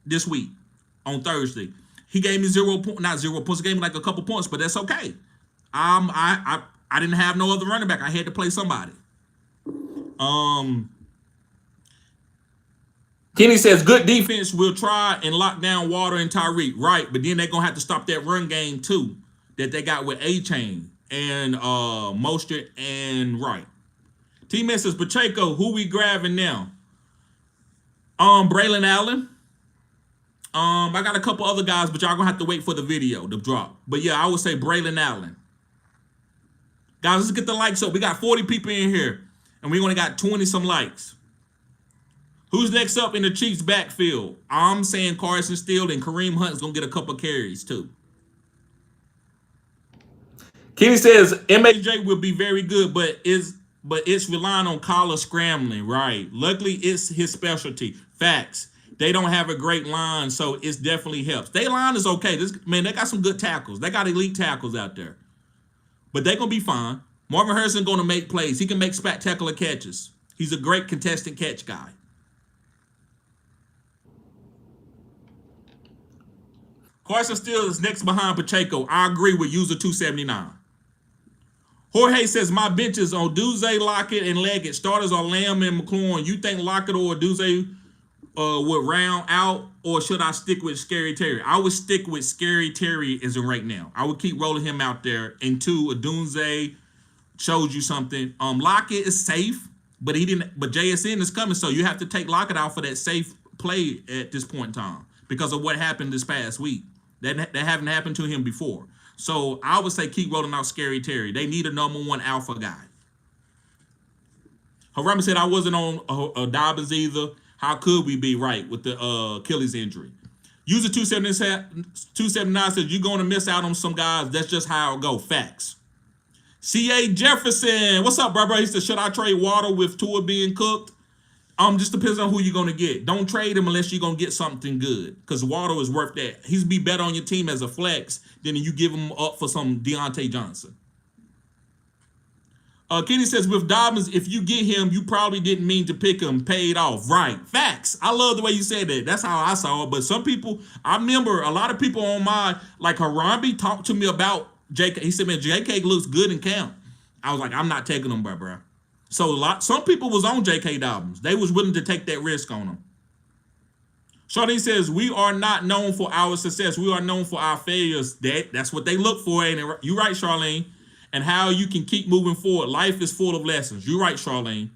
this week on Thursday. He gave me 0 points, not 0 points. He gave me like a couple points, but that's okay. I didn't have no other running back. I had to play somebody. Kenny says good defense will try and lock down Water and Tyreek. Right, but then they're gonna have to stop that run game too that they got with A-Chain and Mostert and Wright. T-Man says Pacheco, who we grabbing now? Braylon Allen. I got a couple other guys, but y'all gonna have to wait for the video to drop. But yeah, I would say Braylon Allen. Guys, let's get the likes up. We got 40 people in here, and we only got 20 some likes. Who's next up in the Chiefs backfield? I'm saying Carson Steele and Kareem Hunt's gonna get a couple carries too. Kenny says MAJ will be very good, but it's relying on collar scrambling, right? Luckily, it's his specialty. Facts. They don't have a great line, so it definitely helps. Their line is okay. They got some good tackles. They got elite tackles out there. But they're going to be fine. Marvin Harrison going to make plays. He can make spectacular catches. He's a great contested catch guy. Carson Steele is next behind Pacheco. I agree with user 279. Jorge says, my benches on Duze, Lockett, and Leggett. Starters are Lamb and McLaurin. You think Lockett or Duze would round out, or should I stick with Scary Terry? I would stick with Scary Terry as of right now. I would keep rolling him out there until Dunze shows you something. Lockett is safe, but JSN is coming, so you have to take Lockett out for that safe play at this point in time because of what happened this past week. That haven't happened to him before. So I would say keep rolling out Scary Terry. They need a number one alpha guy. Harami said I wasn't on Dobbins either. How could we be right with the Achilles injury? User 279 says you're going to miss out on some guys. That's just how it go. Facts. C.A. Jefferson. What's up, bro? He said, should I trade Water with Tua being cooked? Just depends on who you're going to get. Don't trade him unless you're going to get something good because Water is worth that. He's be better on your team as a flex than you give him up for some Deontay Johnson. Kenny says, with Dobbins, if you get him, you probably didn't mean to pick him. Paid off. Right. Facts. I love the way you said that. That's how I saw it. But some people, I remember a lot of people on my, like Harambe talked to me about JK. He said, man, JK looks good in camp. I was like, I'm not taking him, bro. So some people was on J.K. Dobbins. They was willing to take that risk on him. Charlene says, we are not known for our success. We are known for our failures. That's what they look for. And you're right, Charlene. And how you can keep moving forward. Life is full of lessons. You're right, Charlene.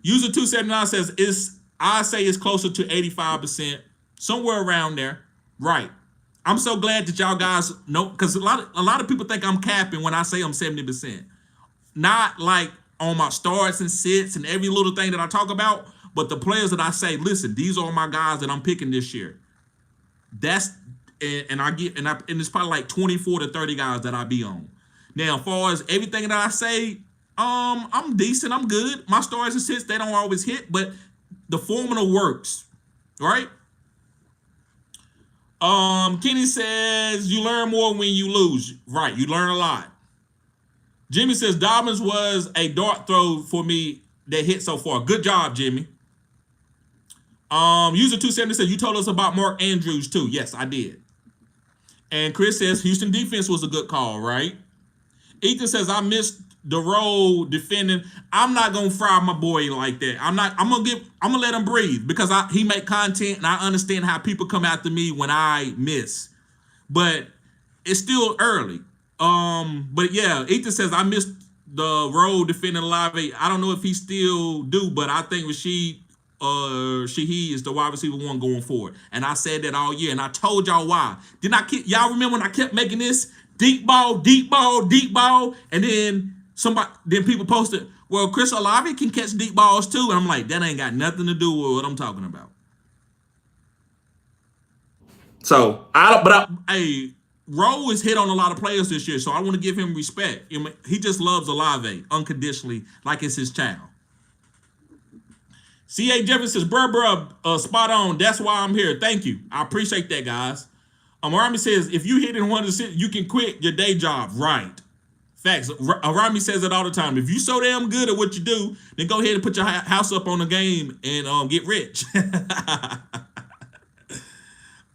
User 279 says, I say it's closer to 85%. Somewhere around there. Right. I'm so glad that y'all guys know, because a lot of people think I'm capping when I say I'm 70%. Not like on my starts and sits and every little thing that I talk about, but the players that I say, listen, these are my guys that I'm picking this year. It's probably like 24 to 30 guys that I be on. Now, as far as everything that I say, I'm decent, I'm good. My starts and sits, they don't always hit, but the formula works, right? Kenny says you learn more when you lose. Right, you learn a lot. Jimmy says Dobbins was a dart throw for me that hit so far. Good job, Jimmy. User 270 says you told us about Mark Andrews too. Yes, I did. And Chris says Houston defense was a good call, right? Ethan says I missed the role defending. I'm not gonna fry my boy like that. I'm gonna let him breathe because he make content and I understand how people come after me when I miss. But it's still early. But yeah, Ethan says I missed the role defending Olave. I don't know if he still do, but I think Shaheed is the wide receiver one going forward. And I said that all year, and I told y'all why. Y'all remember when I kept making this deep ball, deep ball, deep ball, and then people posted, well, Chris Olave can catch deep balls too. And I'm like, that ain't got nothing to do with what I'm talking about. So hey, Rowe is hit on a lot of players this year, so I want to give him respect. He just loves Olave unconditionally, like it's his child. C.A. Jefferson says, bruh, spot on. That's why I'm here. Thank you. I appreciate that, guys. Arami says, if you hit in one of the cities, you can quit your day job. Right. Facts. Arami says it all the time. If you so damn good at what you do, then go ahead and put your house up on the game and get rich.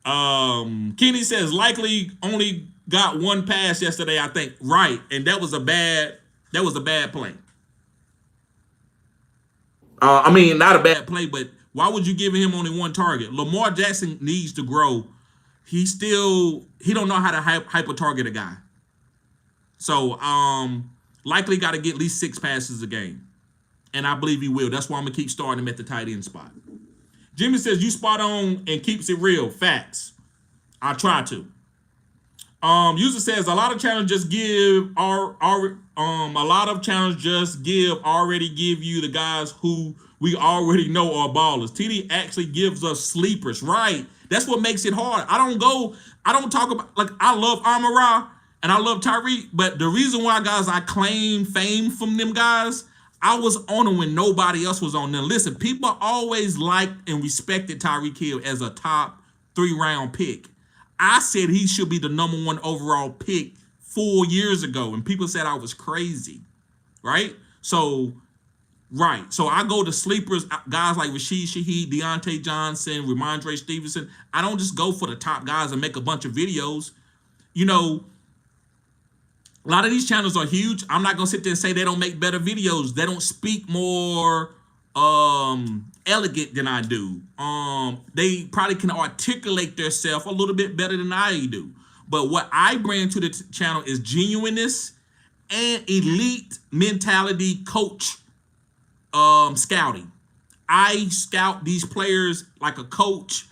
Kenny says, likely only got one pass yesterday, I think. Right. And that was a bad play. I mean, not a Bad play, but why would you give him only one target? Lamar Jackson needs to grow. He don't know how to hyper target a guy. So likely got to get at least 6 passes a game. And I believe he will. That's why I'm gonna keep starting him at the tight end spot. Jimmy says you spot on and keeps it real. Facts. I try to. User says a lot of channels just already give you the guys who we already know are ballers. TD actually gives us sleepers, right? That's what makes it hard. I don't talk about, like, I love Amon-Ra and I love Tyreek, but the reason why, guys, I claim fame from them guys, I was on them when nobody else was on them. Listen, people always liked and respected Tyreek Hill as a top 3-round pick. I said he should be the #1 overall pick 4 years ago, and people said I was crazy, right? So I go to sleepers, guys like Rashid Shaheed, Deontay Johnson, Ramondre Stevenson. I don't just go for the top guys and make a bunch of videos. You know, a lot of these channels are huge. I'm not going to sit there and say they don't make better videos. They don't speak more elegant than I do. They probably can articulate themselves a little bit better than I do. But what I bring to the channel is genuineness and elite mentality coach scouting. I scout these players like a coach,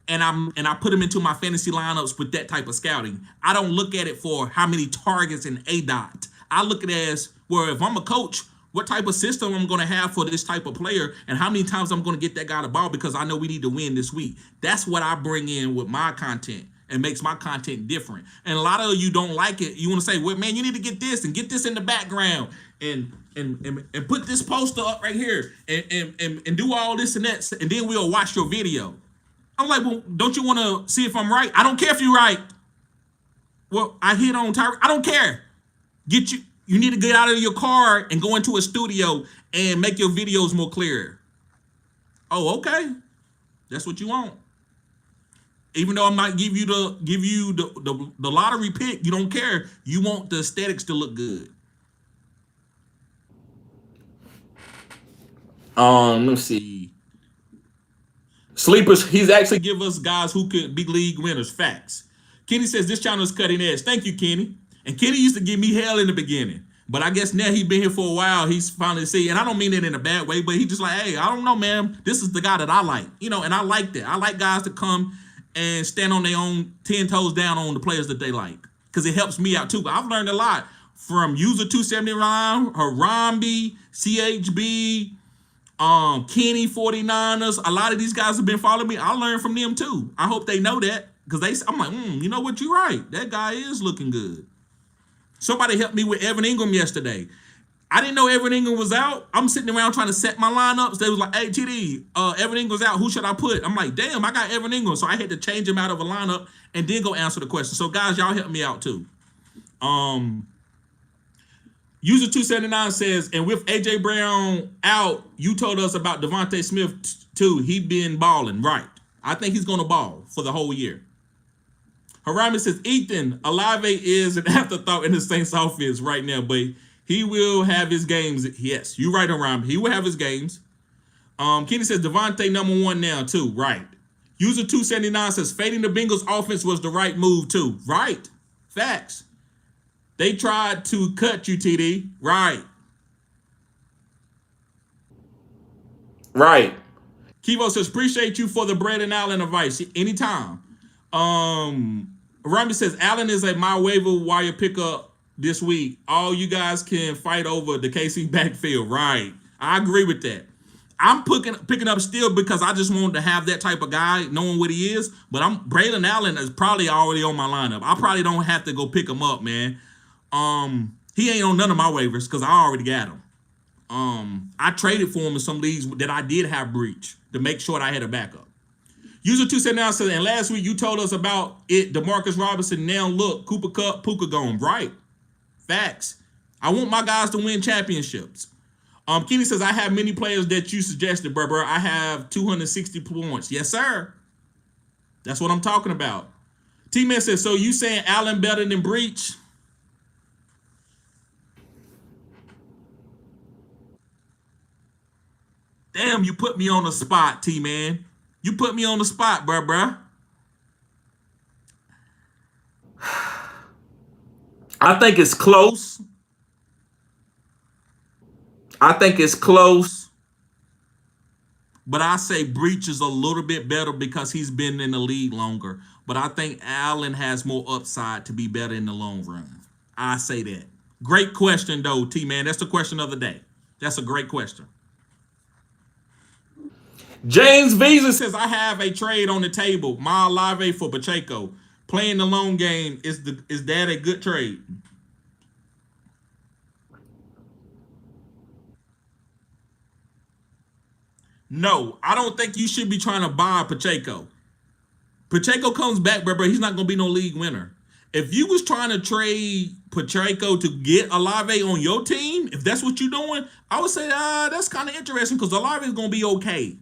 and I put them into my fantasy lineups with that type of scouting. I don't look at it for how many targets in ADOT. I look at it as, well, if I'm a coach, what type of system I'm going to have for this type of player, and how many times I'm going to get that guy the ball, because I know we need to win this week. That's what I bring in with my content and makes my content different. And a lot of you don't like it. You want to say, well, man, you need to get this and get this in the background and put this poster up right here and do all this and that, and then we'll watch your video. I'm like, well, don't you want to see if I'm right? I don't care if you're right. Well, I hit on Tyreek. I don't care. You need to get out of your car and go into a studio and make your videos more clear. Oh, okay. That's what you want. Even though I might give you the lottery pick, you don't care. You want the aesthetics to look good. Let's see. Sleepers, he's actually Give us guys who could be league winners. Facts. Kenny says this channel is cutting edge. Thank you, Kenny. And Kenny used to give me hell in the beginning. But I guess now he's been here for a while. He's finally see, and I don't mean it in a bad way, but he just like, hey, I don't know, man. This is the guy that I like. You know, and I like that. I like guys to come and stand on their own 10 toes down on the players that they like. Because it helps me out too. But I've learned a lot from User 279, Harambe, CHB, Kenny 49ers. A lot of these guys have been following me. I learned from them too. I hope they know that. Because I'm like, you know what, you're right. That guy is looking good. Somebody helped me with Evan Ingram yesterday. I didn't know Evan Ingram was out. I'm sitting around trying to set my lineups. They was like, hey, TD, Evan Ingram's out. Who should I put? I'm like, damn, I got Evan Ingram. So I had to change him out of a lineup and then go answer the question. So, guys, y'all help me out, too. User 279 says, and with A.J. Brown out, you told us about Devontae Smith, too. He been balling. Right. I think he's going to ball for the whole year. Harambe says, Ethan, Olave is an afterthought in the Saints offense right now, but he will have his games. Yes, you're right, Harambe. He will have his games. Kenny says, Devontae #1 now, too. Right. User 279 says, fading the Bengals offense was the right move, too. Right. Facts. They tried to cut you, TD. Right. Right. Kivo says, appreciate you for the Brandon Allen advice. Anytime. Rami says, Allen is a my waiver wire pickup this week. All you guys can fight over the KC backfield. Right. I agree with that. I'm picking up still because I just wanted to have that type of guy, knowing what he is. But Braylon Allen is probably already on my lineup. I probably don't have to go pick him up, man. He ain't on none of my waivers because I already got him. I traded for him in some leagues that I did have breach to make sure that I had a backup. User 279 says, and last week you told us about it, DeMarcus Robinson. Now look, Cooper Kupp, Puka gone. Right. Facts. I want my guys to win championships. Kenny says, I have many players that you suggested, bro. I have 260 points. Yes, sir. That's what I'm talking about. T-Man says, so you saying Allen better than Breach? Damn, you put me on the spot, T-Man. You put me on the spot, bruh. I think it's close. But I say Breach is a little bit better because he's been in the league longer. But I think Allen has more upside to be better in the long run. I say that. Great question, though, T-Man. That's the question of the day. That's a great question. James Visa says, I have a trade on the table. My Olave for Pacheco. Playing the long game, is that a good trade? No, I don't think you should be trying to buy Pacheco. Pacheco comes back, bro. He's not going to be no league winner. If you was trying to trade Pacheco to get Olave on your team, if that's what you're doing, I would say that's kind of interesting because Olave is going to be okay.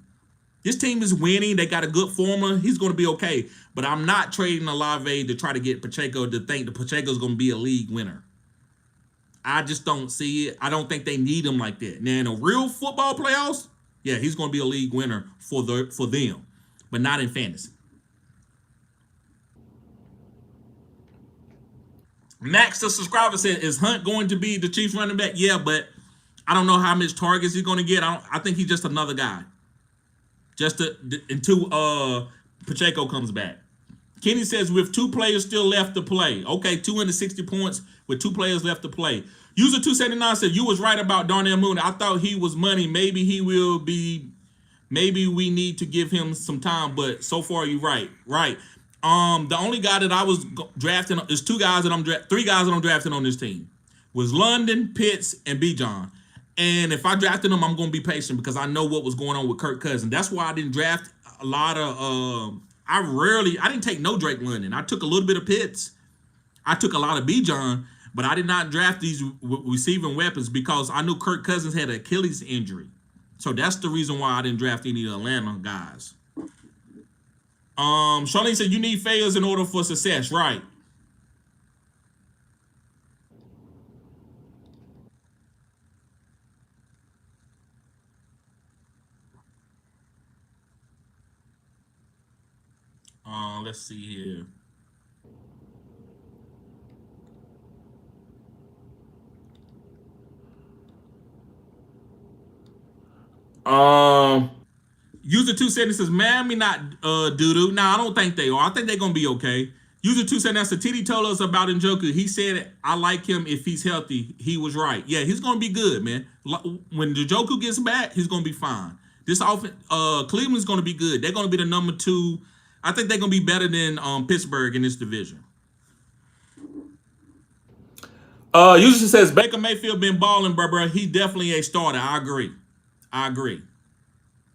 This team is winning. They got a good formula. He's going to be okay. But I'm not trading Olave to try to get Pacheco to think that Pacheco is going to be a league winner. I just don't see it. I don't think they need him like that. Now, in a real football playoffs, yeah, he's going to be a league winner for them, but not in fantasy. Max, the subscriber, said, is Hunt going to be the Chiefs running back? Yeah, but I don't know how much targets he's going to get. I think he's just another guy. Just until Pacheco comes back. Kenny says, with 2 players still left to play. Okay, 260 points with 2 players left to play. User 279 said, you was right about Darnell Mooney. I thought he was money. Maybe he will be. Maybe we need to give him some time, but so far you're right. Right. The only guy that I was drafting is 3 guys that I'm drafting on this team was London, Pitts, and Bijan. And if I drafted them, I'm going to be patient because I know what was going on with Kirk Cousins. That's why I didn't draft a lot of. I didn't take no Drake London. I took a little bit of Pitts. I took a lot of Bijan, but I did not draft these receiving weapons because I knew Kirk Cousins had an Achilles injury. So that's the reason why I didn't draft any of the Atlanta guys. Charlene said you need failures in order for success, right? Let's see here. User 270 says, Miami not doo-doo. Nah, I don't think they are. I think they're going to be okay. User 279 said, TD told us about Njoku. He said, I like him if he's healthy. He was right. Yeah, he's going to be good, man. When Njoku gets back, he's going to be fine. This offense, Cleveland's going to be good. They're going to be the number 2. I think they're going to be better than Pittsburgh in this division. User says, Baker Mayfield been balling, bro. He's definitely a starter. I agree.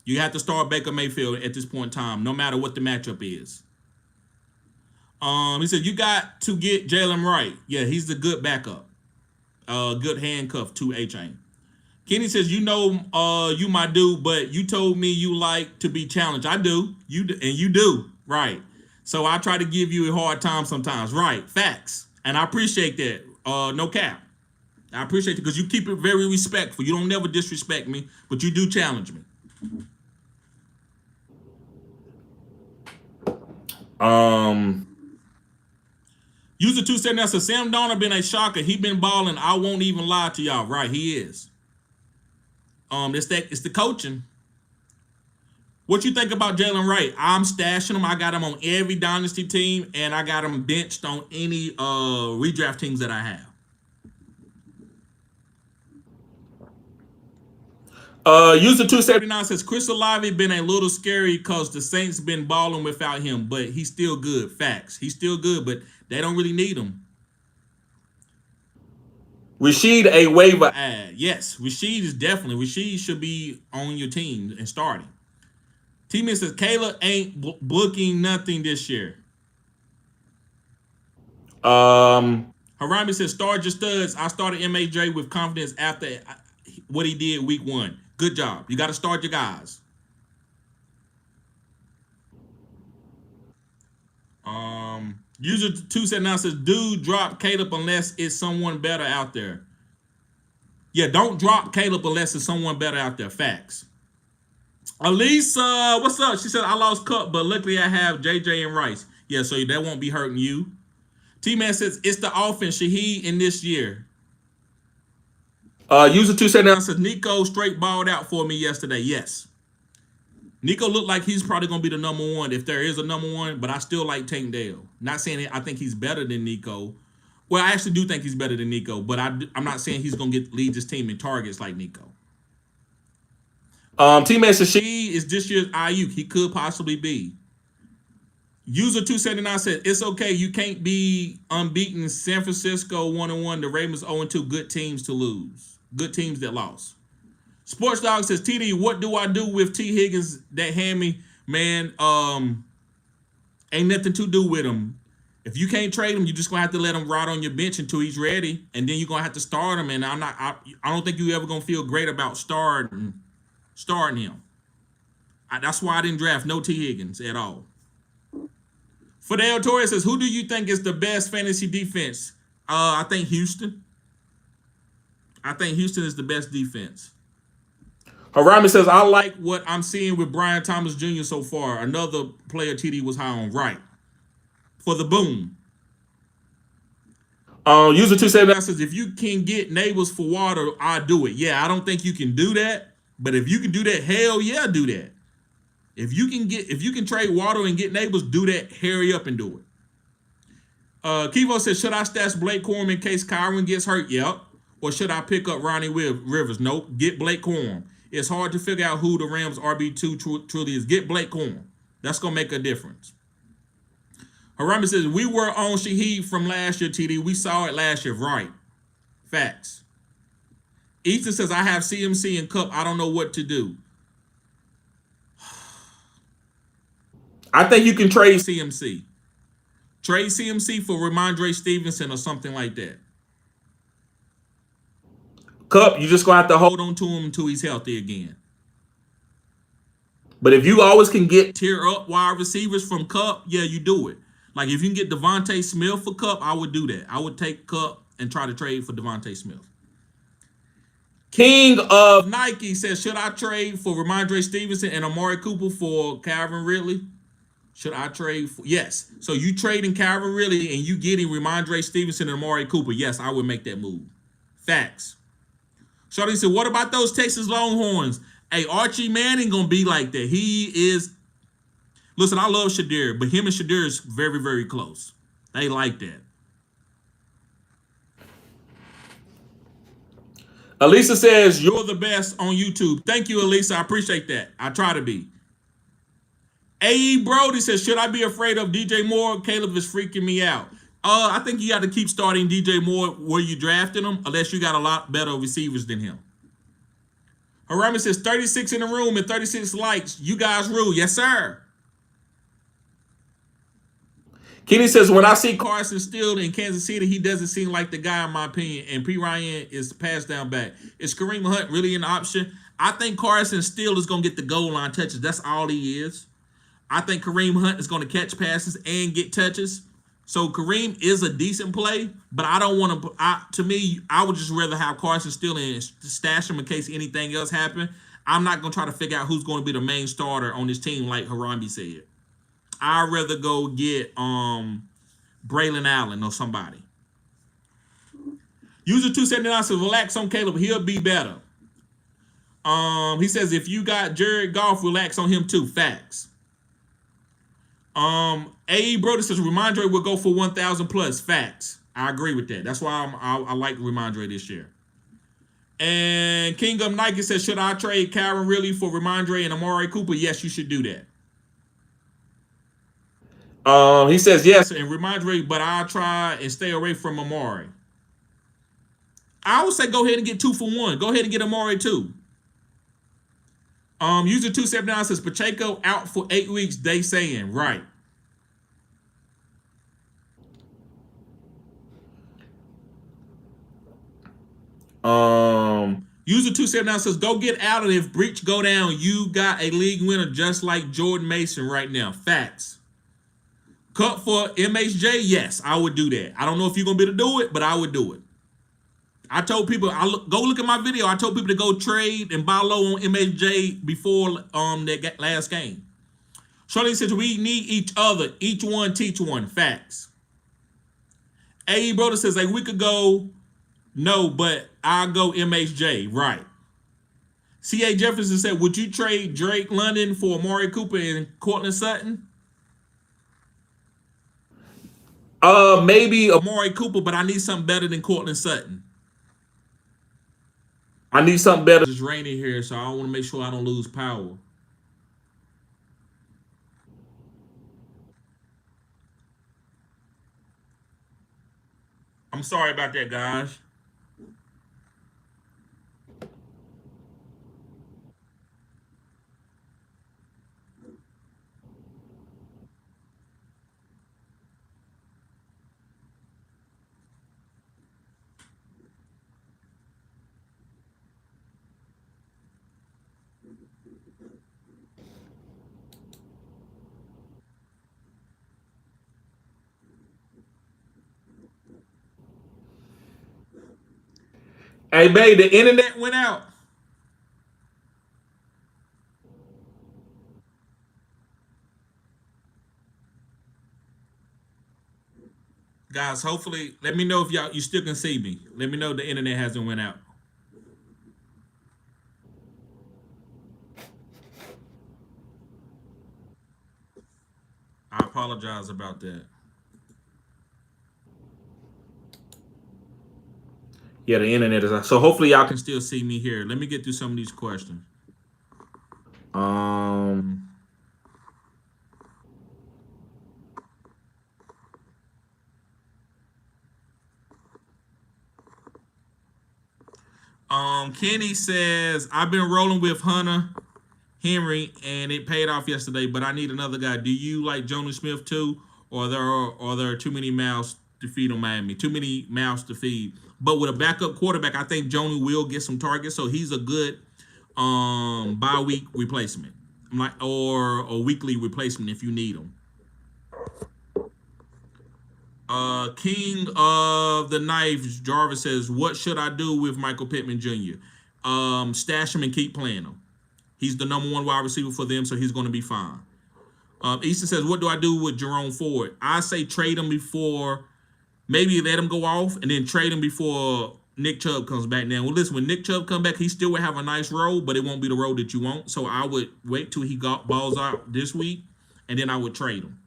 You have to start Baker Mayfield at this point in time, no matter what the matchup is. He said, you got to get Jalen Wright. Yeah, he's the good backup. Good handcuff to A-Chain. Kenny says, you my dude, but you told me you like to be challenged. I do. You do. Right. So I try to give you a hard time sometimes. Right. Facts. And I appreciate that. No cap. I appreciate it because you keep it very respectful. You don't never disrespect me, but you do challenge me. User 279 says Sam Darnold been a shocker. He been balling. I won't even lie to y'all. Right, he is. It's the coaching. What you think about Jalen Wright? I'm stashing him. I got him on every dynasty team, and I got him benched on any redraft teams that I have. User 279 says Chris Olave been a little scary because the Saints been balling without him, but he's still good. Facts. He's still good, but they don't really need him. Rashid a waiver. Yes, Rashid should be on your team and starting. T-Man says Kayla ain't booking nothing this year. Harami says start your studs. I started MAJ with confidence after what he did week 1. Good job. You got to start your guys. User 279 says, dude, drop Caleb unless it's someone better out there. Yeah, don't drop Caleb unless it's someone better out there. Facts. Elise, what's up? She said, I lost Cup, but luckily I have JJ and Rice. Yeah, so that won't be hurting you. T-Man says, it's the offense, Shaheed, in this year. User 279 says, Nico straight balled out for me yesterday. Yes. Nico looked like he's probably going to be the number 1 if there is a number 1, but I still like Tank Dale. Not saying I think he's better than Nico. Well, I actually do think he's better than Nico, but I'm not saying he's going to lead this team in targets like Nico. T-Man says she is this year's Ayuk. He could possibly be. User 279 said, it's okay. You can't be unbeaten. San Francisco 1-1. The Ravens 0-2. Good teams to lose. Good teams that lost. Sports Dog says, TD, what do I do with T. Higgins that hammy? Man, ain't nothing to do with him. If you can't trade him, you're just gonna have to let him ride on your bench until he's ready, and then you're gonna have to start him. And I don't think you ever gonna feel great about starting him. That's why I didn't draft no T. Higgins at all. Fidel Torres says, who do you think is the best fantasy defense? I think Houston. I think Houston is the best defense. Harami says, I like what I'm seeing with Brian Thomas Jr. so far. Another player TD was high on. Right. For the boom. User 279 says, if you can get neighbors for water, I'll do it. Yeah, I don't think you can do that. But if you can do that, hell yeah, do that. If you can trade water and get neighbors, do that. Hurry up and do it. Kivo says, should I stash Blake Corum in case Kyron gets hurt? Yep. Or should I pick up Ronnie Rivers? Nope. Get Blake Corum. It's hard to figure out who the Rams RB2 truly is. Get Blake Corum. That's going to make a difference. Harami says, we were on Shaheed from last year, TD. We saw it last year. Right. Facts. Ethan says, I have CMC and Cup. I don't know what to do. I think you can trade CMC. Trade CMC for Ramondre Stevenson or something like that. Cup, you just going to have to hold on to him until he's healthy again. But if you always can get tier up wide receivers from Cup, yeah, you do it. Like if you can get Devontae Smith for Cup, I would do that. I would take Cup and try to trade for Devontae Smith. King of Nike says, should I trade for Ramondre Stevenson and Amari Cooper for Calvin Ridley? Should I trade for? Yes. So you trading Calvin Ridley and you getting Ramondre Stevenson and Amari Cooper. Yes, I would make that move. Facts. Shorty said, what about those Texas Longhorns? Hey, Archie Manning gonna be like that. He is. Listen, I love Shadir, but him and Shadir is very, very close. They like that. Elisa says, you're the best on YouTube. Thank you, Elisa. I appreciate that. I try to be. A.E. Brody says, should I be afraid of DJ Moore? Caleb is freaking me out. I think you got to keep starting DJ Moore where you drafted him, unless you got a lot better receivers than him. Harami says, 36 in the room and 36 likes. You guys rule. Yes, sir. Kenny says, when I see Carson Steele in Kansas City, he doesn't seem like the guy in my opinion. And P. Ryan is pass down back. Is Kareem Hunt really an option? I think Carson Steele is going to get the goal line touches. That's all he is. I think Kareem Hunt is going to catch passes and get touches. So Kareem is a decent play, but I don't want to. To me, I would just rather have Carson Steele and stash him in case anything else happened. I'm not going to try to figure out who's going to be the main starter on this team like Harambe said. I'd rather go get Braylon Allen or somebody. User 279 says relax on Caleb. He'll be better. He says if you got Jared Goff, relax on him too. Facts. A. Brody says Ramondre will go for 1,000 plus. Facts. I agree with that. That's why I like Ramondre this year. And King of Nike says, should I trade Kyron really for Ramondre and Amari Cooper? Yes, you should do that. He says yes. And Ramondre, but I'll try and stay away from Amari. I would say go ahead and get 2 for 1. Go ahead and get Amari too. User 279 says Pacheco out for 8 weeks. They saying right. User 279 says go get out, and if Breach go down, you got a league winner just like Jordan Mason right now. Facts. Cut for MHJ, yes, I would do that. I don't know if you're gonna be able to do it, but I would do it. I told people, go look at my video. I told people to go trade and buy low on MHJ before that last game. Charlie says we need each other. Each one teach one. Facts. A. Brother says a week ago, no, but I'll go MHJ. Right. C.A. Jefferson said, would you trade Drake London for Amari Cooper and Cortland Sutton? Maybe Amari Cooper, but I need something better than Cortland Sutton. I need something better. It's raining here, so I want to make sure I don't lose power. I'm sorry about that, guys. Hey, babe, the internet Went out. Guys, hopefully, let me know if you still can see me. Let me know the internet hasn't went out. I apologize about that. Yeah, the internet is. So hopefully y'all Can still see me here. Let me get through some of these questions. Kenny says I've been rolling with Hunter Henry and it paid off yesterday, but I need another guy. Do you like Jonnu Smith too, or there are too many mouths to feed on Miami? Too many mouths to feed. But with a backup quarterback, I think Jonnu will get some targets, so he's a good bye week replacement, or a weekly replacement if you need him. King of the Knives, Jarvis says, what should I do with Michael Pittman Jr.? Stash him and keep playing him. He's the number 1 wide receiver for them, so he's going to be fine. Easton says, what do I do with Jerome Ford? I say trade him before, maybe let him go off, and then trade him before Nick Chubb comes back. Now, well, listen, when Nick Chubb comes back, he still will have a nice role, but it won't be the role that you want. So I would wait till he balls out this week, and then I would trade him.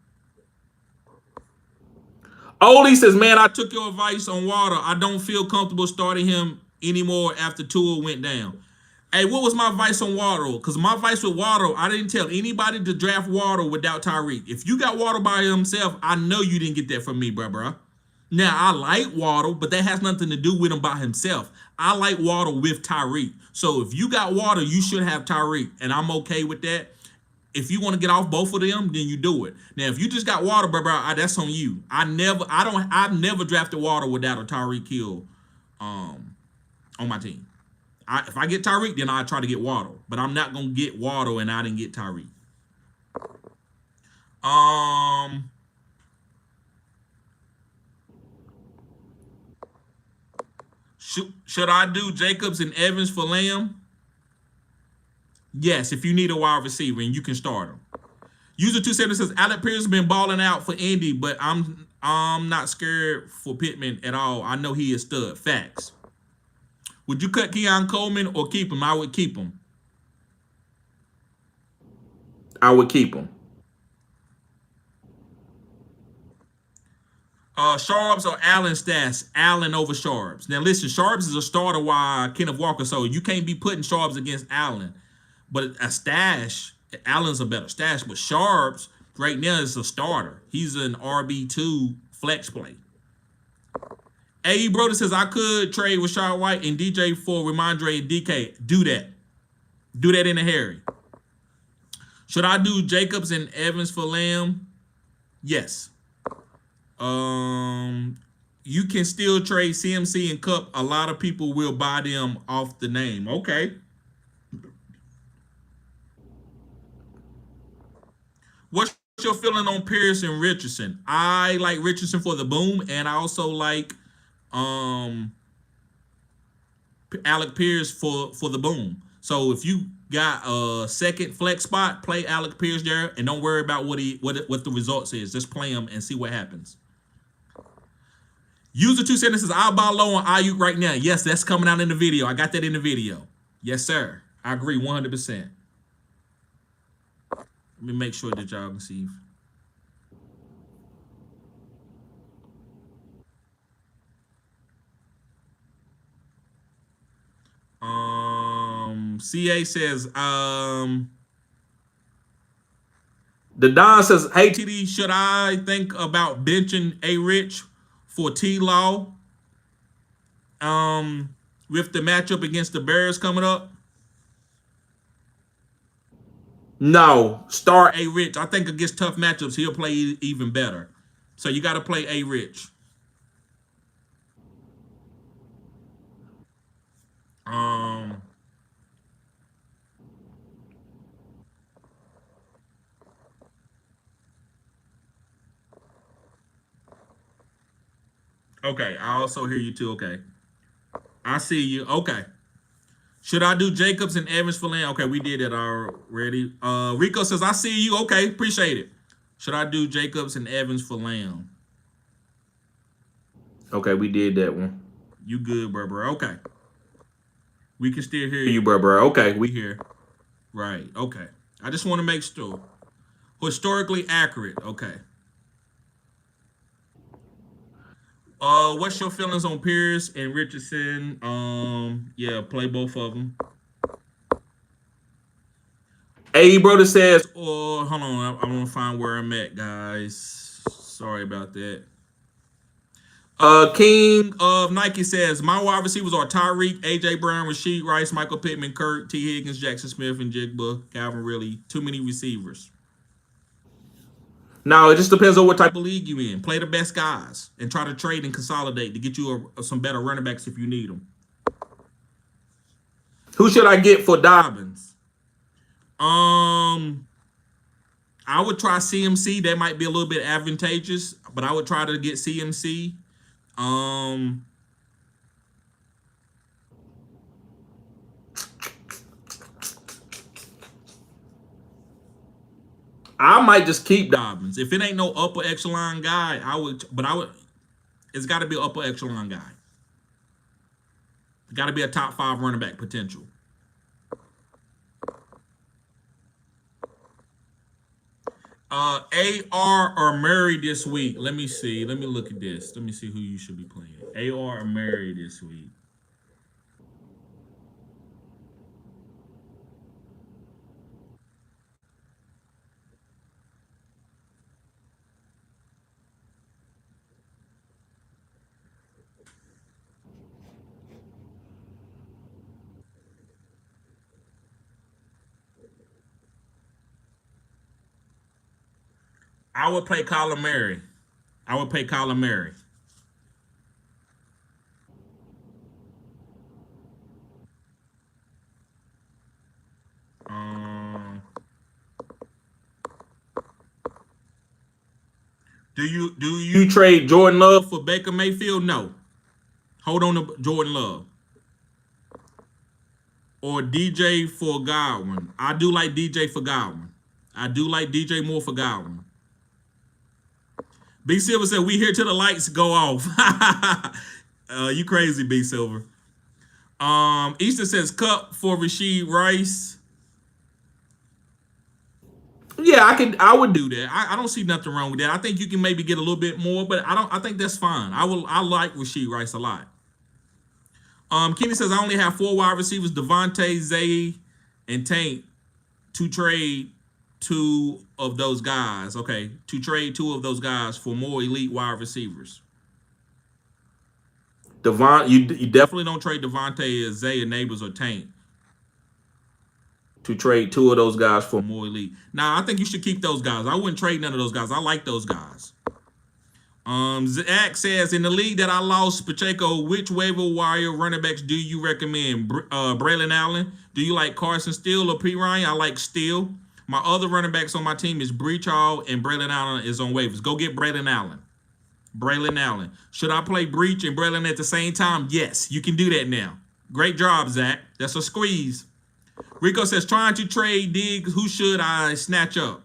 Oldie says, man, I took your advice on Water. I don't feel comfortable starting him anymore after Tua went down. Hey, what was my advice on Waddle? Because my advice with Waddle, I didn't tell anybody to draft Waddle without Tyreek. If you got Waddle by himself, I know you didn't get that from me, bruh. Now, I like Waddle, but that has nothing to do with him by himself. I like Waddle with Tyreek. So if you got Waddle, you should have Tyreek, and I'm okay with that. If you want to get off both of them, then you do it. Now, if you just got Waddle, bruh, that's on you. I've never drafted Waddle without a Tyreek Hill on my team. If I get Tyreek, then I try to get Waddle. But I'm not going to get Waddle and I didn't get Tyreek. Should I do Jacobs and Evans for Lamb? Yes, if you need a wide receiver and you can start him. User 270 says Alec Pierce has been balling out for Indy, but I'm I'm not scared for Pittman at all. I know he is stud. Facts. Would you cut Keon Coleman or keep him? I would keep him. I would keep him. Sharps or Allen stats? Allen over Sharps. Now listen, Sharps is a starter while Kenneth Walker, so you can't be putting Sharps against Allen. But a stash, Allen's a better stash, but Sharps right now is a starter. He's an RB2 flex play. AE Brother says, I could trade Rashad White and DJ for Ramondre and DK. Do that. Do that in a hurry. Should I do Jacobs and Evans for Lamb? Yes. You can still trade CMC and Cup. A lot of people will buy them off the name. Okay. What's your feeling on Pierce and Richardson? I like Richardson for the boom, and I also like Alec Pierce for the boom. So if you got a second flex spot, play Alec Pierce there, and don't worry about what the results is. Just play him and see what happens. Use the 2 sentences. I'll buy low on Ayuk right now. Yes, that's coming out in the video. I got that in the video. Yes, sir. I agree 100%. Let me make sure that y'all can see. CA says, The Don says, hey, TD, should I think about benching A-Rich for T-Law with the matchup against the Bears coming up? No. Start A-Rich. I think against tough matchups, he'll play even better. So you got to play A-Rich. Okay, I also hear you too. Okay. I see you. Okay. Should I do Jacobs and Evans for Lamb? Okay, we did it already. Rico says, I see you. Okay, appreciate it. Should I do Jacobs and Evans for Lamb? Okay, we did that one. You good, bro. Okay. We can still hear You, bro. Okay, we hear. Right. Okay. I just want to make sure. Historically accurate. Okay. What's your feelings on Pierce and Richardson? Yeah, play both of them. AE Brother says, hold on, I'm gonna find where I'm at, guys. Sorry about that. King of Nike says, my wide receivers are Tyreek, AJ Brown, Rasheed Rice, Michael Pittman, Kurt, T. Higgins, Jackson Smith, and Jigba, Calvin Ridley. Too many receivers. no, it just depends on what type Type of league you in. Play the best guys and try to trade and consolidate to get you some better running backs if you need them. Who should I get for Dobbins? I would try CMC. That might be a little bit advantageous, but I would try to get CMC. I might just keep Dobbins. If it ain't no upper echelon guy, it's got to be an upper echelon guy. Got to be a top 5 running back potential. AR or Murray this week? Let me see. Let me look at this. Let me see who you should be playing. AR or Murray this week? I would play Kyler Murray. I would play Kyler Murray. Do you trade Jordan Love for Baker Mayfield? No. Hold on to Jordan Love. Or DJ for Godwin. I do like DJ for Godwin. I do like DJ more for Godwin. B Silver said, we here till the lights go off. You crazy, B Silver. Easton says, Cup for Rasheed Rice. Yeah, I would do. Do that. I don't see nothing wrong with that. I think you can maybe get a little bit more, but I think that's fine. I like Rasheed Rice a lot. Kenny says, I only have 4 wide receivers, Devontae, Zay, and Tank, to trade 2 of those guys. Okay, to trade 2 of those guys for more elite wide receivers. You definitely don't trade Devontae, Zay, Neighbors, or Tank to trade 2 of those guys for more elite. Now, I think you should keep those guys. I wouldn't trade none of those guys. I like those guys. Zach says, in the league that I lost, Pacheco, which waiver wire running backs do you recommend? Braylon Allen. Do you like Carson Steele or P. Ryan? I like Steele. My other running backs on my team is Breach Hall, and Braylon Allen is on waivers. Go get Braylon Allen. Braylon Allen. Should I play Breach and Braylon at the same time? Yes, you can do that now. Great job, Zach. That's a squeeze. Rico says, trying to trade Diggs. Who should I snatch up?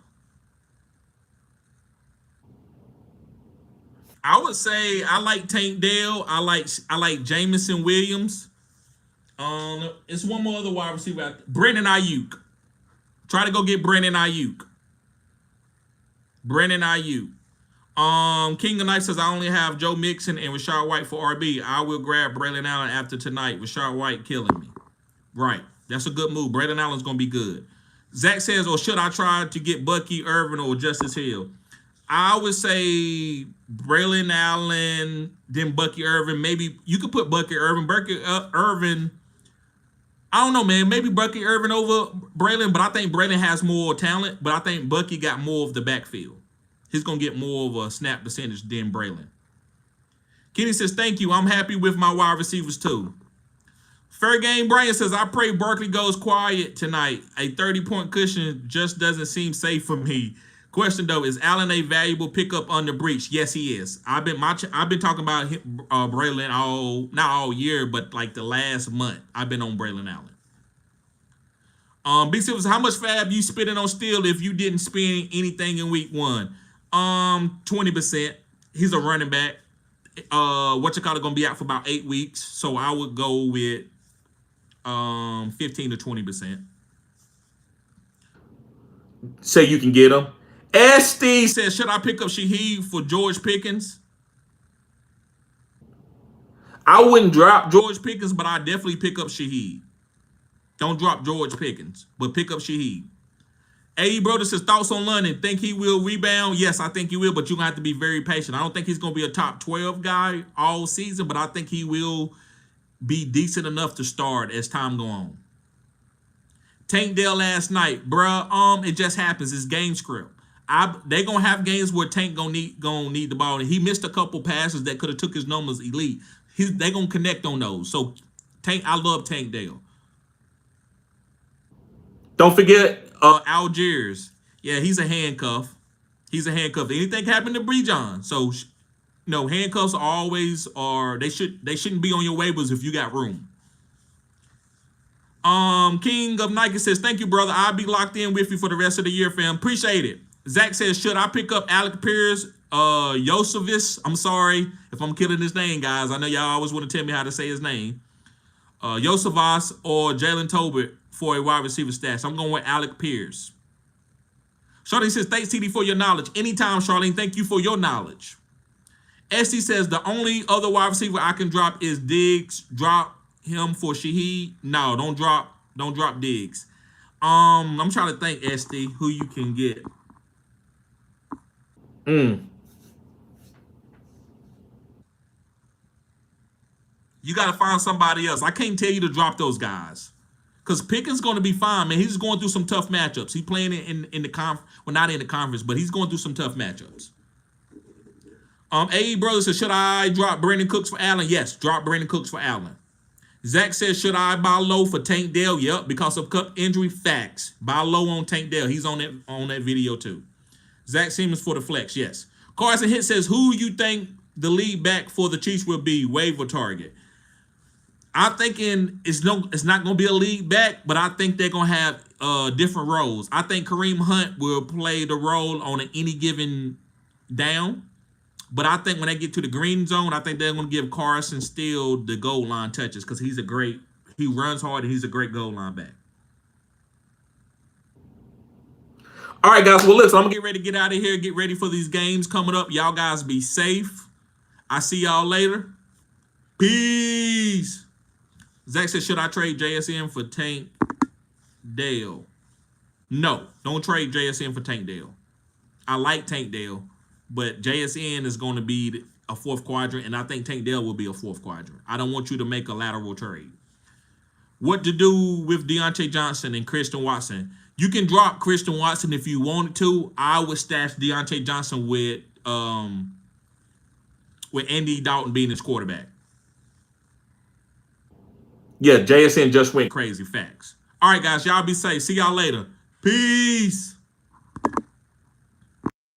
I would say I like Tank Dell. I like Jamison Williams. It's one more other wide receiver out there. Brandon Ayuk. Try to go get Brandon Ayuk. Brandon Ayuk. King of Night says, I only have Joe Mixon and Rashad White for RB. I will grab Braylon Allen after tonight. Rashad White killing me. Right. That's a good move. Braylon Allen's going to be good. Zach says, or should I try to get Bucky Irvin or Justice Hill? I would say Braylon Allen, then Bucky Irvin. Maybe you could put Bucky Irvin. Irvin, I don't know, man. Maybe Bucky Irvin over Braylon, but I think Braylon has more talent. But I think Bucky got more of the backfield. He's going to get more of a snap percentage than Braylon. Kenny says, thank you. I'm happy with my wide receivers, too. Fair Game Brian says, I pray Barkley goes quiet tonight. A 30-point cushion just doesn't seem safe for me. Question, though, is Allen a valuable pickup under Breach? Yes, he is. I've been talking about Braylon not all year, but like the last month. I've been on Braylon Allen. B Silvers, how much fab you spending on Steele if you didn't spend anything in week 1? 20%. He's a running back. Gonna be out for about 8 weeks, so I would go with 15 to 20%. Say you can get him. SD says, should I pick up Shaheed for George Pickens? I wouldn't drop George Pickens, but I definitely pick up Shaheed. Don't drop George Pickens, but pick up Shaheed. A Brother says, thoughts on London? Think he will rebound? Yes, I think he will, but you're going to have to be very patient. I don't think he's going to be a top 12 guy all season, but I think he will be decent enough to start as time go on. Tank Dell last night, bruh, it just happens. It's game script. They gonna have games where Tank gonna need the ball, and he missed a couple passes that could have took his numbers elite. They gonna connect on those. So Tank, I love Tank Dell. Don't forget Algiers. Yeah, he's a handcuff. He's a handcuff. Anything happened to Brejon? So handcuffs they shouldn't be on your waivers if you got room. King of Nike says, thank you, brother. I'll be locked in with you for the rest of the year, fam. Appreciate it. Zach says, should I pick up Alec Pierce, Yosevis? I'm sorry if I'm killing his name, guys. I know y'all always want to tell me how to say his name. Yosevas or Jalen Tobert for a wide receiver stash. I'm going with Alec Pierce. Charlene says, thanks, TD, for your knowledge. Anytime, Charlene. Thank you for your knowledge. SC says, the only other wide receiver I can drop is Diggs. Drop him for Shaheed. No, don't drop Diggs. I'm trying to think, SD, who you can get. You got to find somebody else. I can't tell you to drop those guys. Because Pickens going to be fine, man. He's going through some tough matchups. He's playing in the conference. Well, not in the conference, but he's going through some tough matchups. A Brother says, should I drop Brandon Cooks for Allen? Yes, drop Brandon Cooks for Allen. Zach says, should I buy low for Tank Dell? Yep, because of Cup injury. Facts. Buy low on Tank Dell. He's on that video too. Zach Simmons for the flex, yes. Carson Hit says, who you think the lead back for the Chiefs will be, waiver target? I'm thinking it's not going to be a lead back, but I think they're going to have different roles. I think Kareem Hunt will play the role on any given down. But I think when they get to the green zone, I think they're going to give Carson Steele the goal line touches because he runs hard and he's a great goal line back. All right, guys. Well, listen, I'm going to get ready to get out of here. Get ready for these games coming up. Y'all guys be safe. I see y'all later. Peace. Zach said, should I trade JSN for Tank Dale? No, don't trade JSN for Tank Dale. I like Tank Dale, but JSN is going to be a fourth quadrant, and I think Tank Dale will be a fourth quadrant. I don't want you to make a lateral trade. What to do with Deontay Johnson and Christian Watson? You can drop Christian Watson if you wanted to. I would stash Deontay Johnson with Andy Dalton being his quarterback. yeah, JSN just went crazy. Facts. All right, guys, y'all be safe. See y'all later. Peace.